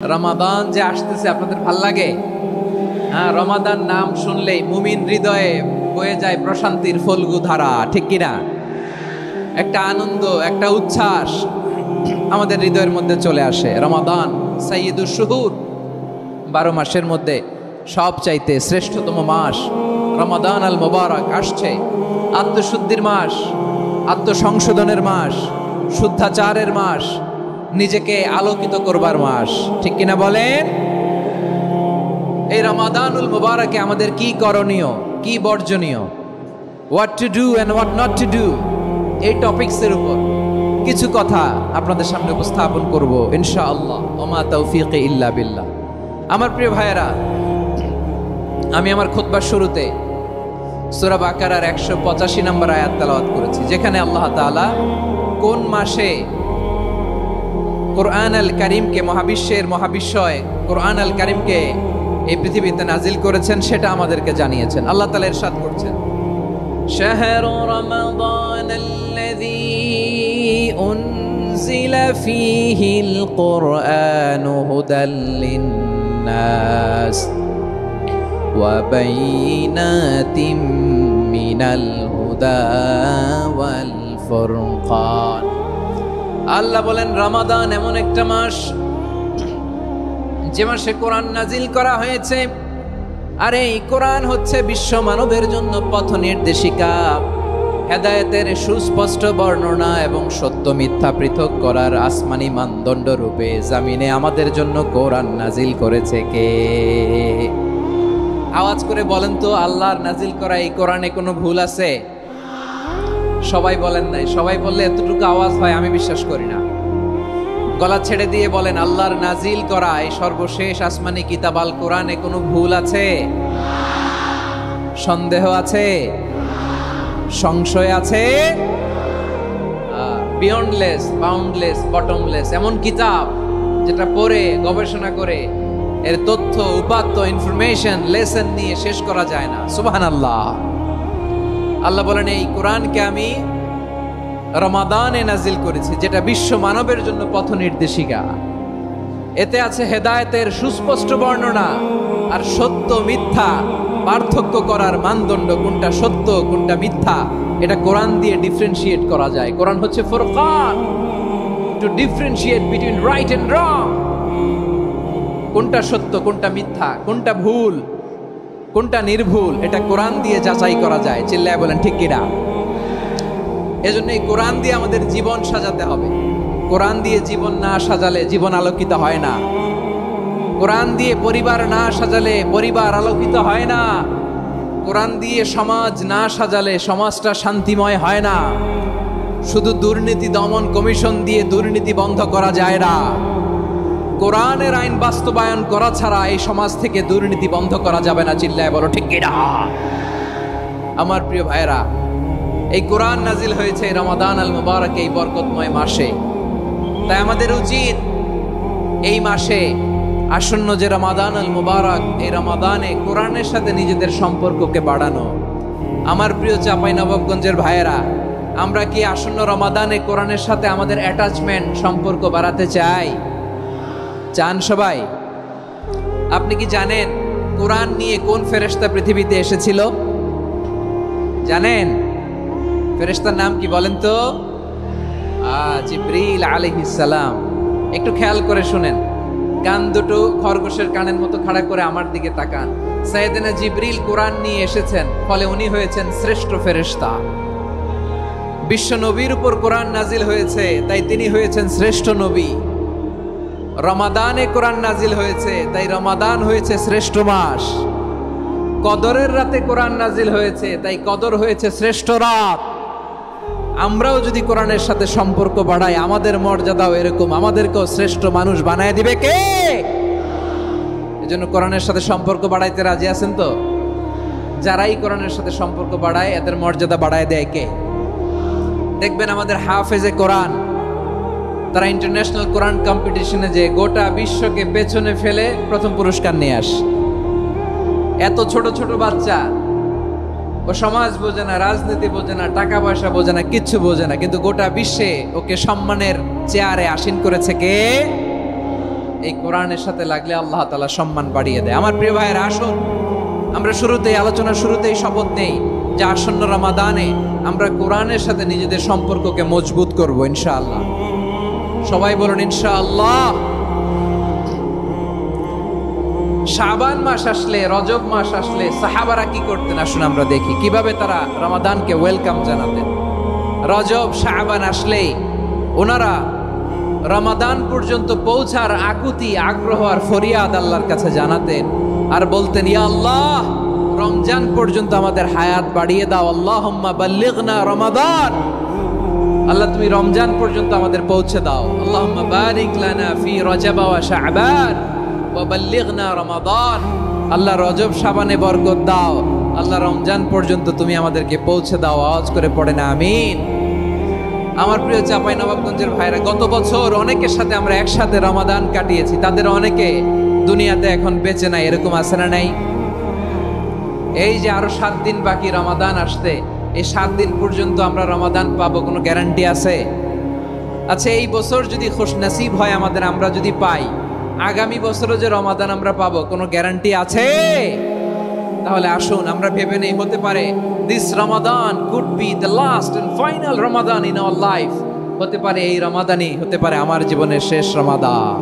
রমাদান যে আসতেছে আপনাদের ভাল লাগে? হ্যাঁ, রমাদান নাম শুনলেই মুমিন হৃদয়ে বয়ে যায় প্রশান্তির ফল্গু ধারা, ঠিক কিনা? একটা আনন্দ, একটা উচ্ছ্বাস আমাদের হৃদয়ের মধ্যে চলে আসে। রমাদান সাইয়্যিদুশ শুহুর, 12 মাসের মধ্যে সব চাইতে শ্রেষ্ঠতম মাস রমাদান আল মুবারক আসছে। আত্মশুদ্ধির মাস, আত্মসংশোধনের মাস, শুদ্ধাচারের মাস, নিজেকে আলোকিত করবার মাস, ঠিক কিনা বলেন? এই রমাদানুল মুবারকে আমাদের কি করণীয়, কি বর্জনীয়, what to do and what not to do, এই টপিকসের উপর কিছু কথা আপনাদের সামনে উপস্থাপন করব ইনশাআল্লাহ। ওমা তাওফীকি ইল্লা বিল্লাহ। আমার প্রিয় ভাইয়েরা, আমি আমার খুতবার শুরুতে সূরা বাকারার 185 নম্বর আয়াত তেলাওয়াত করেছি, যেখানে আল্লাহ তাআলা কোন মাসে কোরআন আল কারীমকে, মহাবিশ্বের মহাবিশ্বয় কোরআন আল কারীমকে এই পৃথিবীতে নাজিল করেছেন সেটা আমাদেরকে জানিয়েছেন। আল্লাহ তাআলা ইরশাদ করছেন, শাহরু রমাদানাল্লাযী উনজিলা ফীহিল কুরআনু হুদাল লিন্নাস ওয়া বাইনাতিম মিনাল হুদা ওয়াল ফুরকান। আল্লাহ বলেন, রমাদান এমন একটা মাস যে মাসে কোরআন নাজিল করা হয়েছে। আর এই কোরআন হচ্ছে বিশ্ব মানবের জন্য পথ নির্দেশিকা, হেদায়েতের সুস্পষ্ট বর্ণনা এবং সত্য মিথ্যা পৃথক করার আসমানি মানদণ্ড রূপে জামিনে আমাদের জন্য কোরআন নাজিল করেছে কে? আওয়াজ করে বলেন তো, আল্লাহর নাজিল করা এই কোরআনে কোনো ভুল আছে? সবাই বলেন নাই। সবাই বললে এতটুকু আওয়াজ হয় আমি বিশ্বাস করি না। গলা ছেড়ে দিয়ে বলেন, আল্লাহর নাজিল করা এই সর্বশেষ আসমানি কিতাব আল কোরআনে কোনো ভুল আছে? সন্দেহ আছে? সংশয় আছে? বিয়ন্ডলেস, বাউন্ডলেস, বটমলেস এমন কিতাব যেটা পড়ে গবেষণা করে এর তথ্য, উপাত্ত, ইনফরমেশন, লেসন নিয়ে শেষ করা যায় না। সুবহানাল্লাহ। আল্লাহ বলেন, এই কোরআনকে আমি রমাদানে নাজিল করেছি, যেটা বিশ্ব মানবের জন্য পথ নির্দেশিকা। এতে আছে হেদায়েতের সুস্পষ্ট বর্ণনা আর সত্য মিথ্যা পার্থক্য করার মানদণ্ড, কোনটা সত্য কোনটা মিথ্যা এটা কোরআন দিয়ে ডিফারেন্সিয়েট করা যায়। কোরআন হচ্ছে ফুরকান, to differentiate between right and wrong. কোনটা সত্য, কোনটা মিথ্যা, কোনটা ভুল, কোনটা নির্ভুল, এটা কোরআন দিয়ে যাচাই করা যায়। চিল্লায় বলেন ঠিক কিনা? এজন্য এই কোরআন দিয়ে আমাদের জীবন সাজাতে হবে। কোরআন দিয়ে জীবন না সাজালে জীবন আলোকিত হয় না। কোরআন দিয়ে পরিবার না সাজালে পরিবার আলোকিত হয় না। কোরআন দিয়ে সমাজ না সাজালে সমাজটা শান্তিময় হয় না। শুধু দুর্নীতি দমন কমিশন দিয়ে দুর্নীতি বন্ধ করা যায় না। কোরআনের আইন বাস্তবায়ন করা ছাড়া এই সমাজ থেকে দুর্নীতি বন্ধ করা যাবে না। চিল্লায় বলো ঠিক কিনা? আমার প্রিয় ভাইয়েরা, এই কোরআন নাজিল হয়েছে রমাদান আল মুবারক, এই বরকতময় মাসে। তাই আমাদের উচিত এই মাসে আসন্ন যে রমাদান আল মুবারক, এই রমাদানে কোরআনের সাথে নিজেদের সম্পর্ককে বাড়ানো। আমার প্রিয় চাঁপাইনবাবগঞ্জের ভাইয়েরা, আমরা কি আসন্ন রমাদানে কোরআনের সাথে আমাদের অ্যাটাচমেন্ট, সম্পর্ক বাড়াতে চাই? চান সবাই? আপনি কি জানেন কোরআন নিয়ে কোন ফেরেশতা পৃথিবীতে এসেছিল? জানেন? ফেরেশতার নাম কি বলেন তো? জিবরিল আলাইহিস সালাম। একটু খেয়াল করে শুনেন, কান দুটো খরগোশের কানের মতো খাড়া করে আমার দিকে তাকান। সাইয়েদনা জিবরিল কোরআন নিয়ে এসেছেন, ফলে উনি হয়েছেন শ্রেষ্ঠ ফেরেশতা। বিশ্ব নবীর উপর কোরআন নাজিল হয়েছে, তাই তিনি হয়েছেন শ্রেষ্ঠ নবী। রমাদানে কোরআন নাজিল হয়েছে, তাই রমাদান হয়েছে শ্রেষ্ঠ মাস। কদরের রাতে কোরআন নাজিল হয়েছে, তাই কদর হয়েছে শ্রেষ্ঠ রাত। আমরাও যদি কোরআনের সাথে সম্পর্ক বাড়াই, আমাদের মর্যাদাও এরকম, আমাদেরকেও শ্রেষ্ঠ মানুষ বানায় দিবে কে? এজন্য কোরআনের সাথে সম্পর্ক বাড়াইতে রাজি আছেন তো? যারাই কোরআনের সাথে সম্পর্ক বাড়ায় এদের মর্যাদা বাড়ায় দেয় কে? দেখবেন আমাদের হাফেজে কোরআন, তারা ইন্টারন্যাশনাল কোরআন কম্পিটিশনে যে গোটা বিশ্বকে পেছনে ফেলে প্রথম পুরস্কার নিয়ে আসে। এত ছোট ছোট বাচ্চা, ও সমাজ বোঝে না, রাজনীতি বোঝে না, টাকা পয়সা বোঝে না, কিচ্ছু বোঝে না, কিন্তু গোটা বিশ্বে ওকে সম্মানের চেয়ারে আসীন করেছে কে? এই কোরআনের সাথে লাগলে আল্লাহ তাআলা সম্মান বাড়িয়ে দেয়। আমার প্রিয় ভাইয়েরা, আসুন আমরা শুরুতেই আলোচনার শুরুতেই শপথ নেই যে আসন্ন রমাদানে আমরা কোরআনের সাথে নিজেদের সম্পর্ককে মজবুত করব ইনশাআল্লাহ। সবাই বলুন ইনশাআল্লাহ। শাবান মাস আসলে, রজব মাস আসলে সাহাবারা কি করতেন আসুন আমরা দেখি কিভাবে তারা রমাদানকে ওয়েলকাম জানাতেন। রজব শাবান আসলেই ওনারা রমাদান পর্যন্ত পৌঁছার আকুতি, আগ্রহ আর ফরিয়াদ আল্লাহর কাছে জানাতেন আর বলতেন, ইয়া আল্লাহ, রমজান পর্যন্ত আমাদের হায়াত বাড়িয়ে দাও। আল্লাহুম্মা বাল্লিগনা রমাদান, আল্লাহ তুমি রমজান পর্যন্ত আমাদের পৌঁছে দাও। আল্লাহুম্মা বারিক লানা ফি রজব ওয়া শাবান ওয়া বাল্লিগনা রমাদান, আল্লাহ রজব শাবানে বরকত দাও, আল্লাহ রমজান পর্যন্ত তুমি আমাদেরকে পৌঁছে দাও। আওয়াজ করে পড়েন আমিন। আমার প্রিয় চাঁপাইনবাবগঞ্জের ভাইরা, গত বছর অনেকের সাথে আমরা একসাথে রমাদান কাটিয়েছি, তাদের অনেকে দুনিয়াতে এখন বেঁচে নাই, এরকম আছে না নাই? এই যে আরো 7 দিন বাকি রমাদান আসতে, এই 7 দিন পর্যন্ত আমরা রমাদান পাবো, কোনো গ্যারান্টি আছে? আচ্ছা, এই বছর যদি খুশনসিব হয় আমাদের, আমরা যদি পাই, আগামী বছরও যে রমাদান আমরা পাবো, কোনো গ্যারান্টি আছে? তাহলে আসুন আমরা ভেবে নেই, হতে পারে this Ramadan could be the last and final Ramadan in our life. হতে পারে এই রমাদানই হতে পারে আমার জীবনের শেষ রমাদান।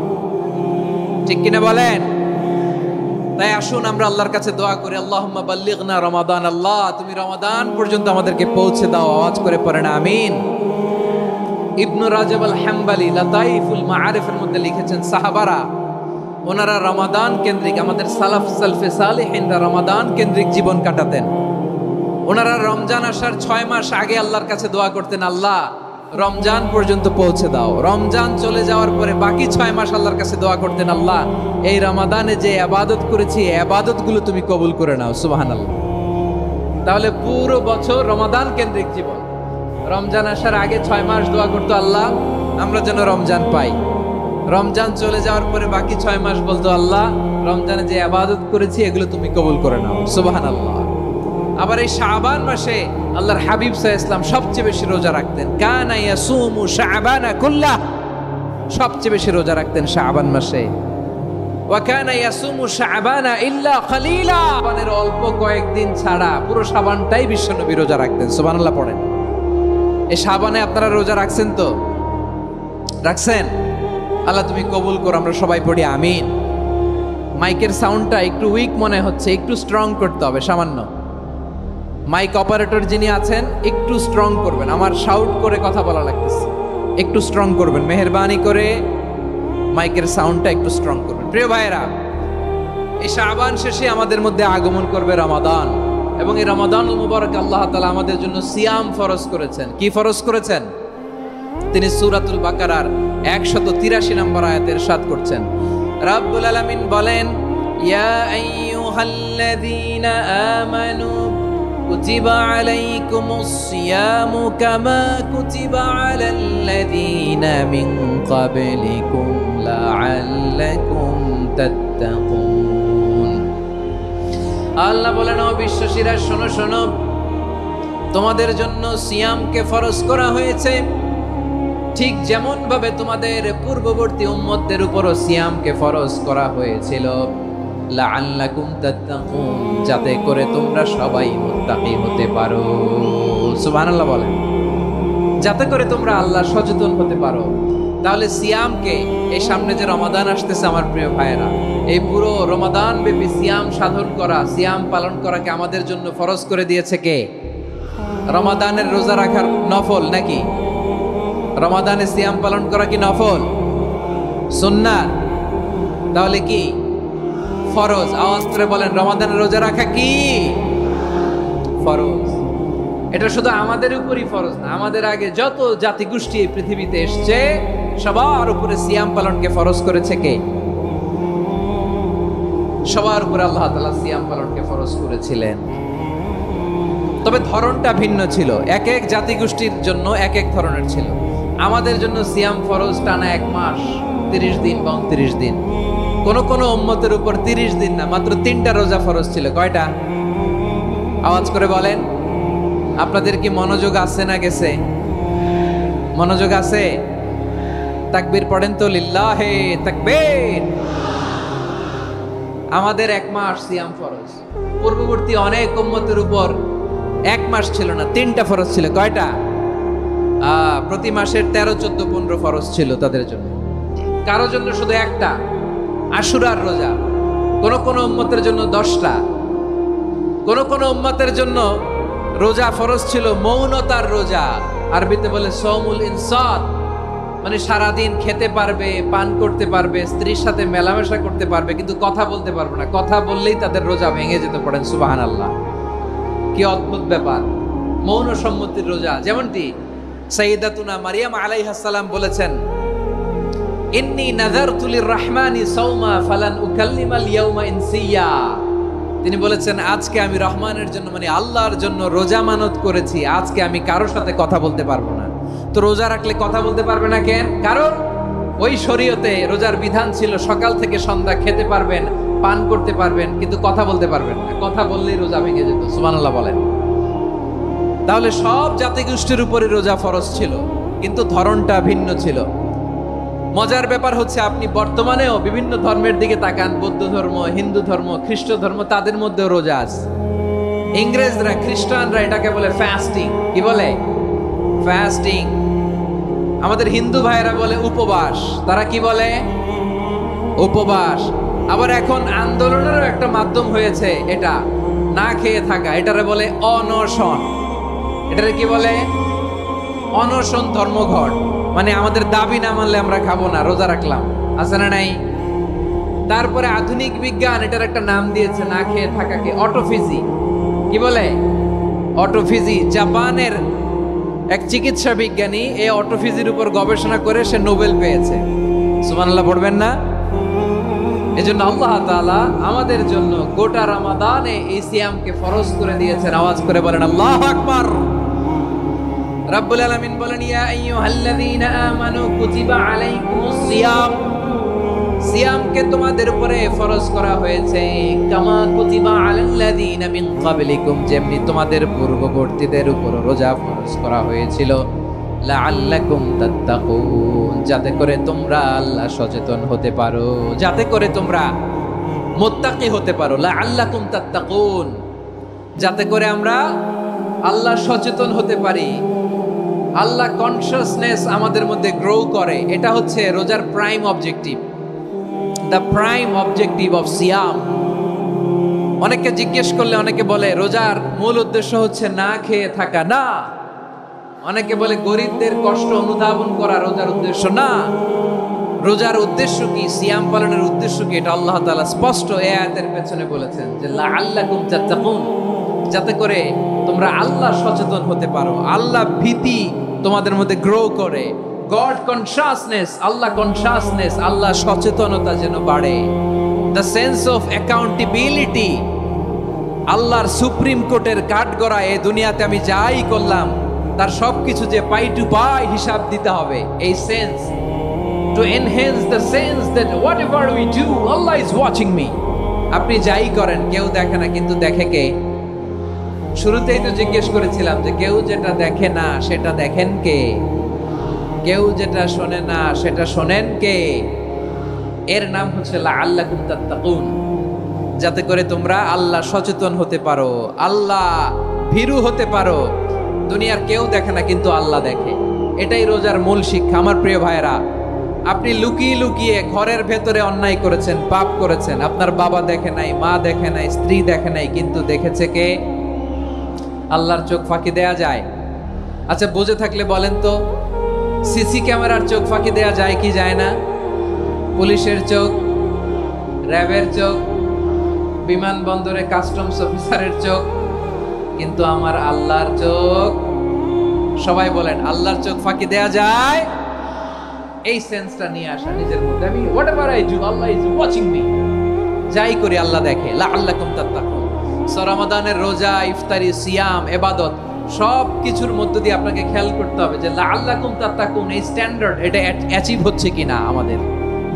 ঠিক কিনা বলেন? তাই আসুন আমরা আল্লাহর কাছে দোয়া করি, আল্লাহুম্মা বাল্লিগনা রমাদান, আল্লাহ তুমি রমাদান পর্যন্ত আমাদেরকে পৌঁছে দাও। আওয়াজ করে পড়েন আমিন। ইবনু রাজব আল হাম্বলি লাতাইফুল মাআরিফের মধ্যে লিখেছেন, সাহাবারা ওনারা রমাদান কেন্দ্রিক, আমাদের সালাফ সালফে সালেহিনরা রমাদান কেন্দ্রিক জীবন কাটাতেন। ওনারা রমজান আসার 6 মাস আগে আল্লাহর কাছে দোয়া করতেন, আল্লাহ রমজান পর্যন্ত পৌঁছে দাও। রমজান চলে যাওয়ার পরে বাকি 6 মাস আল্লাহর কাছে দোয়া করতেন, আল্লাহ এই রমাদানে যে ইবাদত করেছি এই ইবাদতগুলো তুমি কবুল করে নাও। সুবহানাল্লাহ। তাহলে পুরো বছর রমাদান কেন্দ্রিক জীবন। রমজান আসার আগে 6 মাস দোয়া করতো, আল্লাহ আমরা যেন রমজান পাই। রমজান চলে যাওয়ার পরে বাকি 6 মাস বলতো, আল্লাহ রমজানে যে ইবাদত করেছি এগুলো তুমি কবুল করে নাও। সুবহানাল্লাহ। আবার এই শাবান মাসে আল্লাহর হাবিব সাল্লাল্লাহু আলাইহি ওয়াসাল্লাম সবচেয়ে বেশি রোজা রাখতেন। কানা ইয়াসুমু শাবানা কুল্লাহ, সবচেয়ে বেশি রোজা রাখতেন শাবান মাসে। ওয়া কানা ইয়াসুমু শাবানা ইল্লা কলিলা, শাবানের অল্প কয়েকদিন ছাড়া পুরো শাবানটাই বিশ্বনবী রোজা রাখতেন। সুবহানাল্লাহ পড়েন। এই শাবানে আপনারা রোজা রাখছেন তো? রাখছেন? আল্লাহ তুমি কবুল করো। আমরা সবাই পড়ি আমিন। মাইকের সাউন্ডটা একটু উইক মনে হচ্ছে, একটু স্ট্রং করতে হবে সামান্য। মাইক অপারেটর যিনি আছেন একটু স্ট্রং করবেন, আমার শাউট করে কথা বলা লাগতেছে, একটু স্ট্রং করবেন মেহেরবানি করে। মাইকের সাউন্ডটা একটু স্ট্রং করবেন। প্রিয় ভাইয়েরা, এই শাবান শেষে আমাদের মধ্যে আগমন করবে রমাদান, এবং এই রমাদানুল মুবারক আল্লাহ তাআলা আমাদের জন্য সিয়াম ফরজ করেছেন। কি ফরজ করেছেন? তিনি সূরাতুল বাকারার 183 নম্বর আয়াতে ইরশাদ করছেন, রাব্বুল আলামিন বলেন, ইয়া আইয়ুহাল্লাযীনা আমানু কুতিবা আলাইকুমুস সিয়ামু কামা কুতিবা আলাল্লাযীনা মিন ক্বাবলিকুম লাআল্লাকুম তাত্তাকুন। আল্লাহ বলেন, ও বিশ্বাসীরা শোনো শোনো, তোমাদের জন্য সিয়ামকে ফরজ করা হয়েছে, ঠিক যেমন ভাবে তোমাদের পূর্ববর্তী উম্মতদের উপরও সিয়ামকে ফরজ করা হয়েছিল, লাআল্লাকুম তাত্তাকুন, যাতে করে তোমরা সবাই মুত্তাকি হতে পারো। সুবহানাল্লাহ বলেন, যাতে করে তোমরা আল্লাহ সচেতন হতে পারো। তাহলে সিয়ামকে, এই সামনে যে রমাদান আসতেছে আমার প্রিয় ভাইয়েরা, এই পুরো রমাদান ব্যাপী সিয়াম সাধন করা, সিয়াম পালন করাকে আমাদের জন্য ফরজ করে দিয়েছে কে? রমাদানের রোজা রাখার নফল নাকি? রমাদানে সিয়াম পালন করা কি নফল? সুন্নাত? তাহলে কি ফরজ? আওয়াজ করে বলেন, রমাদানের রোজা রাখা কি ফরজ? এটা শুধু আমাদের উপরই ফরজ না, আমাদের আগে যত জাতিগোষ্ঠী এই পৃথিবীতে এসছে সবার উপরে সিয়াম পালনকে ফরজ করেছে কে? সবার উপরে আল্লাহ তাআলা সিয়াম পালনকে ফরজ করেছিলেন। তবে ধরনটা ভিন্ন ছিল, এক এক জাতিগোষ্ঠীর জন্য এক এক ধরনের ছিল। আমাদের জন্য সিয়াম ফরজ টানা 1 মাস 30 দিন বা 29 দিন। কোন কোন উম্মতের উপর 30 দিন না, মাত্র 3টা রোজা ফরজ ছিল। কয়টা? আওয়াজ করে বলেন। আপনাদের কি মনোযোগ আছে না গেছে? মনোযোগ আছে? তাকবীর পড়েন তো, লিল্লাহে তাকবীর। আমাদের 1 মাস সিয়াম ফরজ, পূর্ববর্তী অনেক উম্মতের উপর 1 মাস ছিল না, 3টা ফরজ ছিল। কয়টা? প্রতি মাসের 13, 14, 15 ফরজ ছিল তাদের জন্য। কারো জন্য শুধু একটা, আশুরার রোজা। কোন কোন উম্মতের জন্য 10টা। কোন কোন উম্মতের জন্য রোজা ফরজ ছিল মৌনতার রোজা, আরবিতে বলে সৌমুল ইনসাত, মানে সারাদিন খেতে পারবে, পান করতে পারবে, স্ত্রীর সাথে মেলামেশা করতে পারবে, কিন্তু কথা বলতে পারবে না। কথা বললেই তাদের রোজা ভেঙে যেতে। পড়েন সুবহানাল্লাহ। কি অদ্ভুত ব্যাপার, মৌন সম্মতির রোজা। যেমনটি সাইয়্যিদাতুনা মারিয়াম আলাইহিস সালাম বলেছেন, ইন্নী নাযারতু লির-রাহমানি সাওমা ফালান উকাল্লিমাল ইয়াওমা ইনসিয়া। তিনি বলেছেন, আজকে আমি রহমানের জন্য, মানে আল্লাহর জন্য রোজা মানত করেছি, আজকে আমি কারোর সাথে কথা বলতে পারবো না। তো রোজা রাখলে কথা বলতে পারবে না কেন? কারণ ওই শরীয়তে রোজার বিধান ছিল সকাল থেকে সন্ধ্যা খেতে পারবেন, পান করতে পারবেন, কিন্তু কথা বলতে পারবেন না। কথা বললেই রোজা ভেঙে যেত। সুবহানাল্লাহ বলেন। তাহলে সব জাতিগোষ্ঠীর উপরে রোজা ফরজ ছিল, কিন্তু ধরনটা ভিন্ন ছিল। মজার ব্যাপার হচ্ছে, আপনি বর্তমানেও বিভিন্ন ধর্মের দিকে তাকান, বৌদ্ধ ধর্ম, হিন্দু ধর্ম, খ্রিস্ট ধর্ম, তাদের মধ্যেও রোজা আছে। ইংরেজরা, খ্রিস্টানরা এটাকে বলে ফাস্টিং। কি বলে? ফাস্টিং। আমাদের হিন্দু ভাইয়েরা বলে উপবাস। তারা কি বলে? উপবাস। আবার এখন আন্দোলনেরও একটা মাধ্যম হয়েছে এটা, না খেয়ে থাকা। এটারে বলে অনশন। এটারে কি বলে? অনশন ধর্মঘট। মানে আমাদের দাবি না মানলে আমরা খাবো না, রোজা রাখলাম। আছে না নাই? তারপরে আধুনিক বিজ্ঞান এটার একটা নাম দিয়েছে না খেয়ে থাকাকে, অটোফিজি। কি বলে? অটোফিজি। জাপানের এক চিকিৎসা বিজ্ঞানী এই অটোফিজির উপর গবেষণা করে সে নোবেল পেয়েছে। সুবহানাল্লাহ পড়বেন না? এজন্য আল্লাহ তাআলা আমাদের জন্য গোটা রমাদানে এই সিয়ামকে ফরজ করে দিয়েছেন। আওয়াজ করে বলেন আল্লাহু আকবার। রাব্বুল আলামিন বলেন, ইয়া আইয়ুহাল্লাযীনা আমানু কুতিবা আলাইকুমুস সিয়াম। সিয়ামকে তোমাদের উপরে ফরজ করা হয়েছে, কামা কুতিবা আলাল্লাযীনা মিন ক্বাবলিকুম, যেমনি তোমাদের পূর্ববর্তীদের উপর রোজা ফরজ করা হয়েছিল, লাআল্লাকুম তাত্তাকুন, যাতে করে তোমরা আল্লাহ সচেতন হতে পারো, যাতে করে তোমরা মুত্তাকি হতে পারো। লাআল্লাকুম তাত্তাকুন, যাতে করে আমরা আল্লাহ সচেতন হতে পারি, আল্লাহ কনসিয়াসনেস আমাদের মধ্যে গ্রো করে। এটা হচ্ছে রোজার prime objective, the prime objective of সিয়াম। অনেকে জিজ্ঞেস করলে অনেকে বলে রোজার মূল উদ্দেশ্য হচ্ছে না খেয়ে থাকা। না। অনেকে বলে গরিবদের কষ্ট অনুধাবন করা রোজার উদ্দেশ্য। না। রোজার উদ্দেশ্য কি? সিয়াম পালনের উদ্দেশ্য কি? এটা আল্লাহ তাআলা স্পষ্ট এই আয়াতের পেছনে বলেছেন যে লাআল্লাকুম তাত্তাকুন, যাতে করে তোমরা আল্লাহ সচেতন হতে পারো, আল্লাহ ভীতি তোমাদের মধ্যে গ্রো করে, গড কনসিয়াসনেস, আল্লাহ কনসিয়াসনেস, আল্লাহ সচেতনতা যেন বাড়ে, দ্য সেন্স অফ অ্যাকাউন্টেবিলিটি। আল্লাহর সুপ্রিম কোর্টের কাঠগড়া এই দুনিয়াতে আমি যাই করলাম তার সবকিছু যে পাই টু পাই হিসাব দিতে হবে, এই sense, to enhance the sense that whatever we do Allah is watching me. আপনি যাই করেন কেউ দেখে না, কিন্তু দেখে কে? শুরুতেই তো জিজ্ঞেস করেছিলাম যে কেউ যেটা দেখে না সেটা দেখেন কে? কেউ যেটা শোনে না সেটা শোনেন কে? এর নাম হচ্ছে লাআল্লাকুম তাত্তাকুন, যাতে করে তোমরা আল্লাহ সচেতন হতে পারো, আল্লাহ ভীরু হতে পারো। দুনিয়ার কেউ দেখে না, কিন্তু আল্লাহ দেখে। এটাই রোজার মূল শিক্ষা। আমার প্রিয় ভাইরা, আপনি লুকিয়ে লুকিয়ে ঘরের ভেতরে অন্যায় করেছেন, পাপ করেছেন, আপনার বাবা দেখে নাই, মা দেখে নাই, স্ত্রী দেখে নাই, কিন্তু দেখেছে কে? আল্লাহর চোখ ফাঁকি দেয়া যায়? আচ্ছা বুঝে থাকলে বলেন তো, সিসি ক্যামেরার চোখ ফাঁকি দেয়া যায় কি যায় না? পুলিশের চোখ, র্যাবের চোখ, বিমানবন্দরে কাস্টমস অফিসারের চোখ, কিন্তু আমার আল্লাহর চোখ? সবাই বলেন আল্লাহর চোখ ফাঁকি দেয়া যায়? এই সেন্সটা নিয়ে আসা নিজের মধ্যে, আমি whatever I do Allah is watching me, যাই করি আল্লাহ দেখে। লাআল্লাকুম তাত্তাকুন। রমাদানের রোজা, ইফতারি, সিয়াম, ইবাদত সব কিছুর মধ্য দিয়ে আপনাকে খেয়াল করতে হবে যে লাআল্লাকুম তাত্তাকুন এই স্ট্যান্ডার্ড এটা অ্যাচিভ হচ্ছে কিনা আমাদের,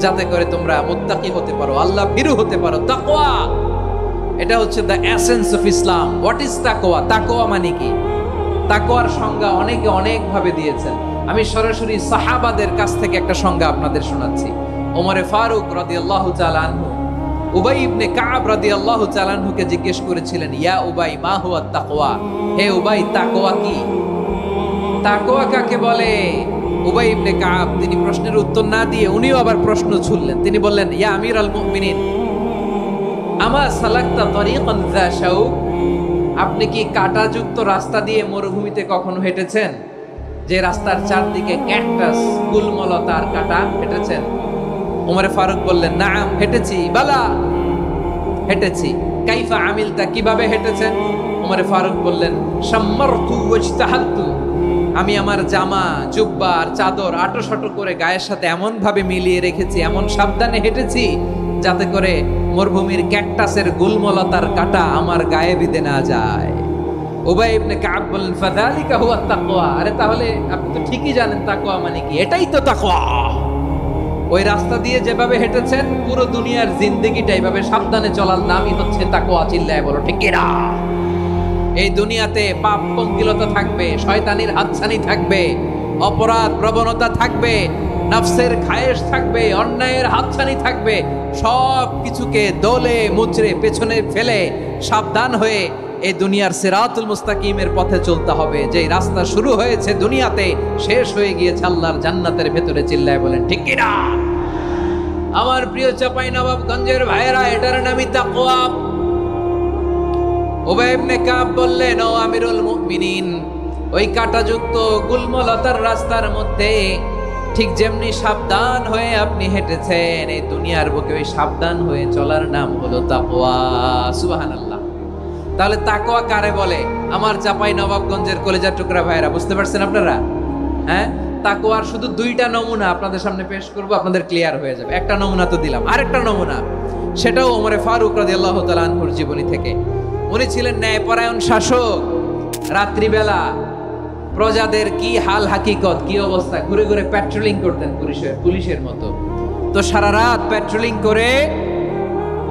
যাতে করে তোমরা মুত্তাকি হতে পারো, আল্লাহ ভীরু হতে পারো। তাকওয়া, এটা হচ্ছে the essence of Islam. What is তাকওয়া? তাকওয়া মানে কি? তাকওয়ার সংজ্ঞা অনেকে অনেক ভাবে দিয়েছেন। আমি সরাসরি সাহাবাদের কাছ থেকে একটা সংজ্ঞা আপনাদের শোনাচ্ছি। ওমরে ফারুক রাদিয়াল্লাহু তাআলা আনহু উবাই ইবনে কাব রাদিয়াল্লাহু তাআলা আনহুকে জিজ্ঞেস করেছিলেন, ইয়া উবাই মা হুয়া তাকওয়া, হে উবাই তাকওয়া কি? তাকওয়া কাকে বলে? উবাই ইবনে কাব তিনি প্রশ্নের উত্তর না দিয়ে উনিও আবার প্রশ্ন ছুড়লেন। তিনি বললেন, ইয়া আমিরাল মুমিনিন, আমা সালাকতা তরিকান যা শাউক, আপনি কি কাঁটাযুক্ত রাস্তা দিয়ে মরুভূমিতে কখনো হেঁটেছেন? যে রাস্তার চারদিকে ক্যাকটাস, গুলমলতার কাঁটা, হেঁটেছেন? ওমরে ফারুক বললেন, নাম হেঁটেছি, বালা হেঁটেছি। কাইফা আমিলতা, কিভাবে হেঁটেছেন? ওমরে ফারুক বললেন, শাম্মারতু ওয়াজতাহাদতু, আমি আমার জামা, জুব্বা আর চাদর আটোসাটো করে গায়ের সাথে এমন ভাবে মিলিয়ে রেখেছি, এমন সাবধানে হেঁটেছি যাতে করে মরুভূমির ক্যাকটাসের গুলমলতার কাঁটা আমার গায়ে বিঁধে না যায়। উবাই ইবনে কাব বললেন, ফাযালিকা হুয়া তাকওয়া, আরে তাহলে আপনি তো ঠিকই জানেন তাকওয়া মানে কি, এটাই তো তাকওয়া। ওই রাস্তা দিয়ে যেভাবে হেঁটেছেন পুরো দুনিয়ার জিন্দেগিটা এইভাবে সাবধানে চলার নামই হচ্ছে তাকওয়া। চিল্লায় বলো ঠিক কিনা? এই দুনিয়াতে পাপ পঙ্কিলতা থাকবে, শয়তানির হাতছানি থাকবে, অপরাধ প্রবণতা থাকবে, নফসের খায়েশ থাকবে, অন্যায়ের হাতছানি থাকবে, সব কিছুকে দোলে মুচড়ে পেছনে ফেলে সাবধান হয়ে এই দুনিয়ার সিরাতুল মুস্তাকিমের পথে চলতে হবে। যে রাস্তা শুরু হয়েছে দুনিয়াতে, শেষ হয়ে গিয়েছে আল্লাহর জান্নাতের ভেতরে। চিল্লায় বলেন ঠিক কিনা? আমার প্রিয় চাঁপাইনবাবগঞ্জের ভাইয়েরা, এটার নামই তাকওয়া। উবাই ইবনে কাব বললেন, ও আমিরুল মুমিনিন, ওই কাঁটাযুক্ত গুলমলতার রাস্তার মধ্যে ঠিক যেমনি সাবধান হয়ে আপনি হেঁটেছেন, এই দুনিয়ার বুকে ওই সাবধান হয়ে চলার নাম হলো তাকওয়া। সুবহানাল্লাহ। তাহলে তাকওয়া কারে বলে? আমার চাঁপাইনবাবগঞ্জের কলেজার টুকরা ভাইয়েরা, বুঝতে পারছেন আপনারা? হ্যাঁ, তাকওয়ার শুধু দুইটা নমুনা আপনাদের সামনে পেশ করব, আপনাদের ক্লিয়ার হয়ে যাবে। একটা নমুনা তো দিলাম, আরেকটা নমুনা, সেটাও ওমরে ফারুক রাদিয়াল্লাহু তাআলা আনহুর জীবনী থেকে। উনি ছিলেন ন্যায়পরায়ণ শাসক। রাত্রিবেলা প্রজাদের কি হাল হাকিকত, কি অবস্থা, ঘুরে ঘুরে প্যাট্রোলিং করতেন পুলিশের মতো। তো সারা রাত প্যাট্রোলিং করে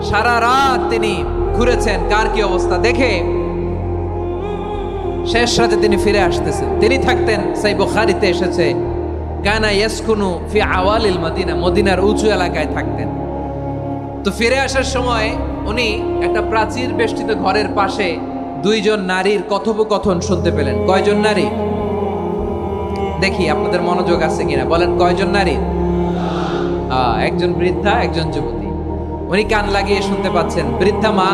সারা রাত তিনি ঘুরেছেন কার কি অবস্থা দেখে। শেষ রাতে তিনি ফিরে আসতেছেন। তিনি থাকতেন, সেই বুখারীতে এসেছে, কানা ইয়াসকুনু ফি আওয়ালিল মদিনা, মদিনার উঁচু এলাকায় থাকতেন। তো ফিরে আসার সময় উনি একটা প্রাচীর বেষ্টিত ঘরের পাশে দুইজন নারীর কথোপকথন শুনতে পেলেন। কয়জন নারী? দেখি আপনাদের মনোযোগ আছে কিনা, বলেন কয়জন নারী? একজন বৃদ্ধা, একজন যুবতী। উনি কান লাগিয়ে শুনতে পাচ্ছেন। বৃদ্ধা মা,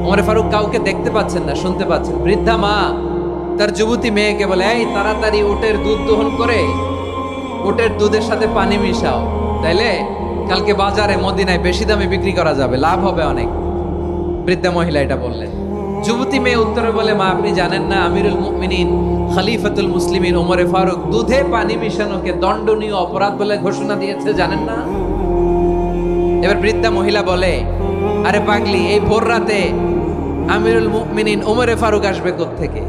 ওমর ফারুক কাউকে দেখতে পাচ্ছেন না, শুনতে পাচ্ছেন। বৃদ্ধা মা তার যুবতী মেয়েকে বলে, এই তাড়াতাড়ি উটের দুধ দহন করে উটের দুধের সাথে পানি মিশাও, তাইলে কালকে বাজারে মদিনায় বেশি দামে বিক্রি করা যাবে, লাভ হবে অনেক। বৃদ্ধা মহিলা এটা বললেন। যুবতী মেয়ে উত্তরে বলে, মা আপনি জানেন না আমিরুল মুমিনিন খলিফাতুল মুসলিমিন ওমরে ফারুক দুধে পানি মিশানোকে দণ্ডনীয় অপরাধ বলে ঘোষণা দিয়েছে, জানেন না? এবার বৃদ্ধা মহিলা বলে, আরে পাগলি, এই ভোর রাতে আমিরুল মুমিনিন ওমরে ফারুক আসবে কোত্থেকে?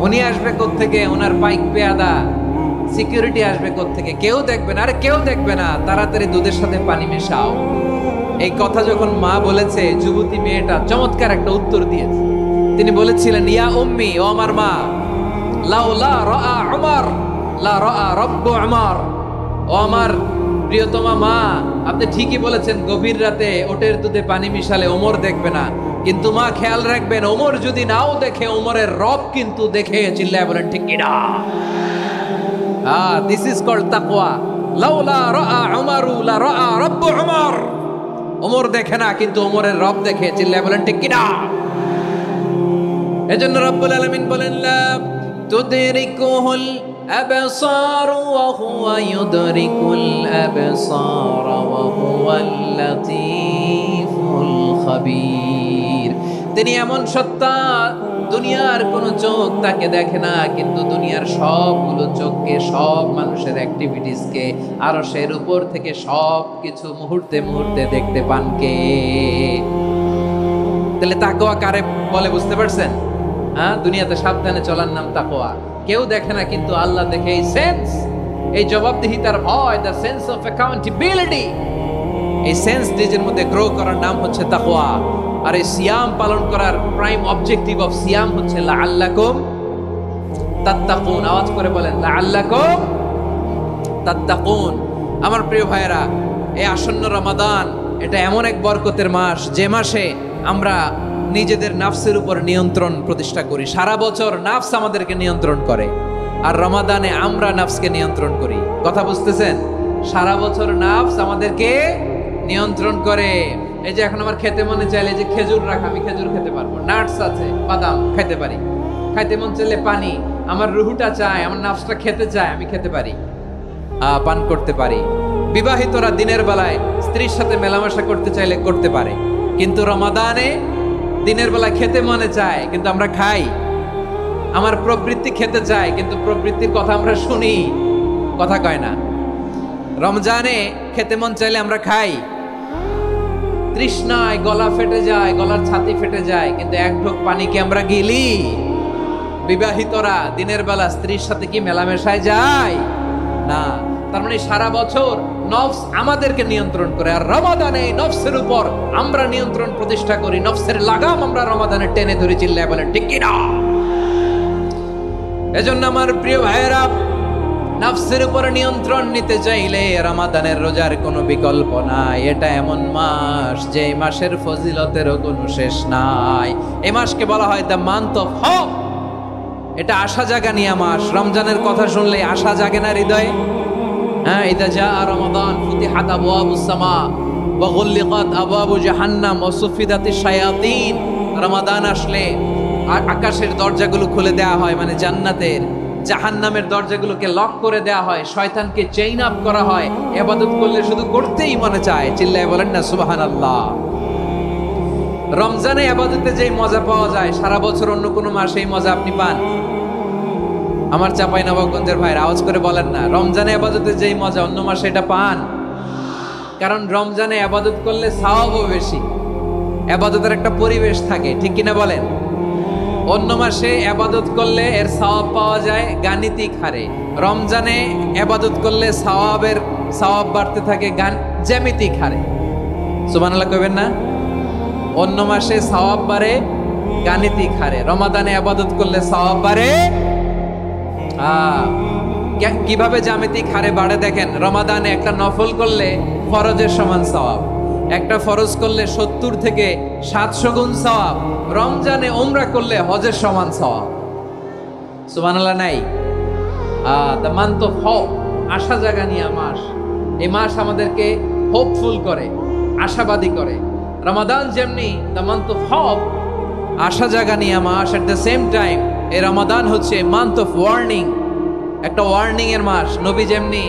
উনি আসবে কোত্থেকে? ওনার পাইক পেয়াদা সিকিউরিটি আসবে কোত্থেকে? কেউ দেখবে না। আরে কেউ দেখবে না, তাড়াতাড়ি দুধের সাথে পানি মেশাও। এই কথা যখন মা বলেছে, যুবতী মেয়েটা চমৎকার একটা উত্তর দিয়েছে। তিনি বলেছিলেন, ইয়া উম্মি, ও আমার মা, লাউলা রাআ উমর লা রাআ রব্বু উমর, ও আমার প্রিয়তমা মা, আপনি ঠিকই বলেছেন, গভীর রাতে ওটের দুধে পানি মিশালে ওমর দেখবে না, কিন্তু মা খেয়াল রাখবেন, ওমর যদি নাও দেখে, ওমরের রব কিন্তু দেখে। চিল্লায় বলেন ঠিক কিনা? দিস ইজ কল্ড তাকওয়া। লাউলা রাআ উমরু লা রাআ রব্বু উমর, ওমর দেখে না কিন্তু ওমরের রব দেখে। চিল্লায় বলেন ঠিক কিনা? এজন্য রব্বুল আলামিন বলেন, লা তুদরিকুহুল আবসার ওয়া হুয়া ইউদরিকুল আবসার ওয়া হুয়াল লাতীফুল খাবীর। তিনি এমন সত্তা, দুনিয়ার কোন চোখ তাকে দেখে না, কিন্তু দুনিয়ার সবগুলো চোখকে, সব মানুষের অ্যাক্টিভিটিসকে আরশের উপর থেকে সব কিছু মুহূর্তে মুহূর্তে দেখতে পান কে? তাহলে তাকওয়া কারে বলে বুঝতে পারছেন? হ্যাঁ, দুনিয়াতে সাবধানে চলার নাম তাকওয়া। কেউ দেখে না কিন্তু আল্লাহ দেখে। এই সেন্স, এই জবাবদিহিতার ভয়, দ্য সেন্স অফ অ্যাকাউন্টেবিলিটি, এই সেন্স নিজের মধ্যে গ্রো করার নাম হচ্ছে তাকওয়া। আর এই সিয়াম পালন করার প্রাইম অবজেক্টিভ অফ সিয়াম হচ্ছে লাআল্লাকুম তাত্তাকুন, আওয়াজ করে বলেন লাআল্লাকুম তাত্তাকুন। আমার প্রিয় ভাইয়েরা, এই আসন্ন রমাদান এটা এমন এক বরকতের মাস যে মাসে আমরা নিজেদের নাফসের উপর নিয়ন্ত্রণ প্রতিষ্ঠা করি। সারা বছর নাফস আমাদেরকে নিয়ন্ত্রণ করে, আর রমাদানে আমরা নাফসকে নিয়ন্ত্রণ করি। কথা বুঝতেছেন? সারা বছর নাফস আমাদেরকে নিয়ন্ত্রণ করে। এই যে এখন আমার খেতে মনে চাইলে যে খেজুর রাখা, আমি খেজুর খেতে পারবো, নাটস আছে, বাদাম খেতে পারি। খাইতে মন চাইলে পানি, আমার রুহুটা চায়, আমার নাফসটা খেতে চায়, আমি খেতে পারি, পান করতে পারি। বিবাহিতরা দিনের বেলায় স্ত্রীর সাথে মেলামেশা করতে চাইলে করতে পারে, কিন্তু রমাদানে দিনের বেলায় খেতে মনে চায় কিন্তু আমরা খাই। আমার প্রবৃত্তি খেতে চায় কিন্তু প্রবৃত্তির কথা আমরা শুনি, কথা কয় না। রমজানে খেতে মন চাইলে আমরা খাই, তৃষ্ণায় গলা ফেটে যায়, গলার ছাতি ফেটে যায়, কিন্তু এক ঢোক পানি কি আমরা গিলি? বিবাহিতরা দিনের বেলা স্ত্রীর সাথে কি মেলামেশায় যায়? না। তার মানে সারা বছর নফস আমাদেরকে নিয়ন্ত্রণ করে, আর রমাদানে নফসের উপর আমরা নিয়ন্ত্রণ প্রতিষ্ঠা করি। নফসের লাগাম আমরা রমাদানে টেনে ধরে, চিল্লায় বলেন ঠিক কি না? এজন্য আমার প্রিয় ভাইয়েরা, নফসের উপর নিয়ন্ত্রণ নিতে চাইলে রমাদানের রোজার কোনো বিকল্প নাই। এটা এমন মাস যে মাসের ফজিলতেরও কোনো শেষ নাই। এই মাসকে বলা হয় দ্য মান্থ অফ হোপ। এটা আশা জাগানিয়া মাস। রমজানের কথা শুনলে আশা জাগে না হৃদয়ে? হ্যাঁ, ইদা জা রমাদান ফুতিহাত আবওয়াবুস সামা ওয়া গুল্লিকাত আবওয়াবু জাহান্নাম ওয়া সুফিদাতিশ শায়াতিন। রমাদান আসলে আকাশের দরজাগুলো খুলে দেওয়া হয়, মানে জান্নাতের। জাহান্নামের দরজাগুলোকে লক করে দেওয়া হয়, শয়তানকে চেইন আপ করা হয়। ইবাদত করলে শুধু করতেই মনে চায়, চিল্লায় বলেন না সুবহানাল্লাহ। রমজানে ইবাদতে যেই মজা পাওয়া যায়, সারা বছর অন্য কোনো মাসে এই মজা আপনি পান? আমার চাঁপাইনবাবগঞ্জের ভাইরা আওয়াজ করে বলেন না, রমজানে ইবাদতে যেই মজা অন্য মাসে এটা পান? কারণ রমজানে ইবাদত করলে সওয়াবও বেশি, ইবাদতের একটা পরিবেশ থাকে, ঠিক কিনা বলেন? অন্য মাসে ইবাদত করলে এর সওয়াব পাওয়া যায় গাণিতিক হারে, রমজানে ইবাদত করলে সওয়াব বাড়তে থাকে জ্যামিতিক হারে। সুবহানাল্লাহ কইবেন না? অন্য মাসে সওয়াব বাড়ে গাণিতিক হারে, রমাদানে ইবাদত করলে সওয়াব বাড়ে কিভাবে জ্যামিতিক হারে বাড়ে দেখেন। রমাদানে একটা নফল করলে ফরজের সমান সওয়াব, একটা ফরজ করলে 70 থেকে 700 গুণ সওয়াব। রমজানে উমরা করলে হজের সমান সওয়াব। সুবহানাল্লাহ নাই? দ্য মান্থ অফ হোপ, আশা জাগানিয়া মাস। এই মাস আমাদেরকে হোপফুল করে, আশাবাদী করে। রমাদান যেমনি দ্য মান্থ অফ হোপ, আশা জাগানিয়া মাস, এট দ্য সেম টাইম এই রমাদান হচ্ছে মান্থ অফ ওয়ার্নিং, একটা ওয়ার্নিং এর মাস। নবী যেমনি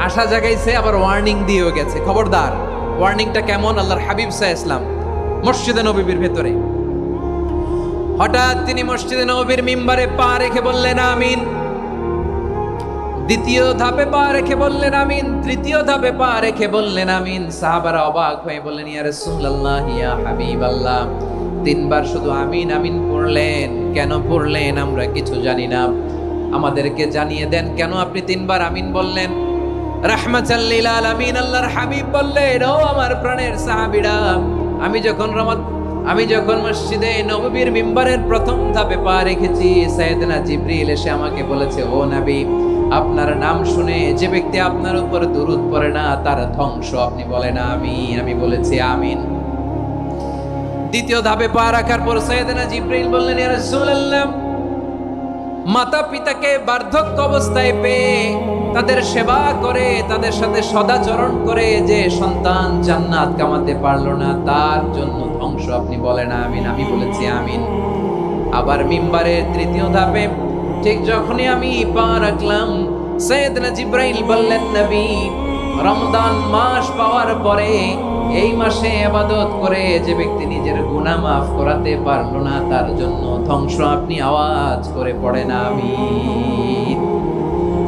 আশা জাগাইছে, আবার ওয়ার্নিং দিয়েও গেছে, খবরদার। ওয়ার্নিংটা কেমন? আল্লাহর হাবিব সাল্লাল্লাহু আলাইহি ওয়াসাল্লাম মসজিদে নববীর ভেতরে, হঠাৎ তিনি মসজিদে নববীর মিম্বারে পা রেখে বললেন আমিন। দ্বিতীয় ধাপে পা রেখে বললেন আমিন, তৃতীয় ধাপে পা রেখে বললেন আমিন। সাহাবারা অবাক হয়ে বললেন ইয়া রাসূলুল্লাহ, ইয়া হাবিবাল্লাহ, 3 বার শুধু আমিন আমিন পড়লেন, কেন পড়লেন আমরা কিছু জানি না, আমাদেরকে জানিয়ে দেন কেন আপনি 3 বার আমিন বললেন। রাহমাতাল লিল আলামিন আল্লাহর হাবিব বললেন, ও আমার প্রাণের সাহাবীরা, আমি যখন মসজিদে নববীর মিম্বারের প্রথম ধাপে পা রেখেছি, সাইয়েদনা জিবরিল এসে আমাকে বলেছে, ও নবী, আপনার নাম শুনে যে ব্যক্তি আপনার উপর দুরূদ পড়ে না তার ধ্বংস। আপনি বলেন আমিন। আমি বলেছি আমিন। দ্বিতীয় ধাপে পা রাখার পর সাইয়েদনা জিবরিল বললেন, ইয়া রাসূলুল্লাহ, মাতা পিতাকে বার্ধক্য অবস্থায় পেয়ে তাদের সেবা করে, তাদের সাথে সদাচরণ করে যে সন্তান জান্নাত কামাতে পারলো না, তার জন্য ধ্বংস। আপনি বলেন আমিন। আমি বলেছি আমিন। আবার মিম্বারের তৃতীয় ধাপে ঠিক যখনই আমি পা রাখলাম, সাইয়েদনা জিবরাইল বললেন, নবী, রমজান মাস পাওয়ার পরে এই মাসে ইবাদত করে যে ব্যক্তি নিজের গুনাহ মাফ করাতে পারলো না, তার জন্য ধ্বংস। আপনি আওয়াজ করে পড়েন আমিন।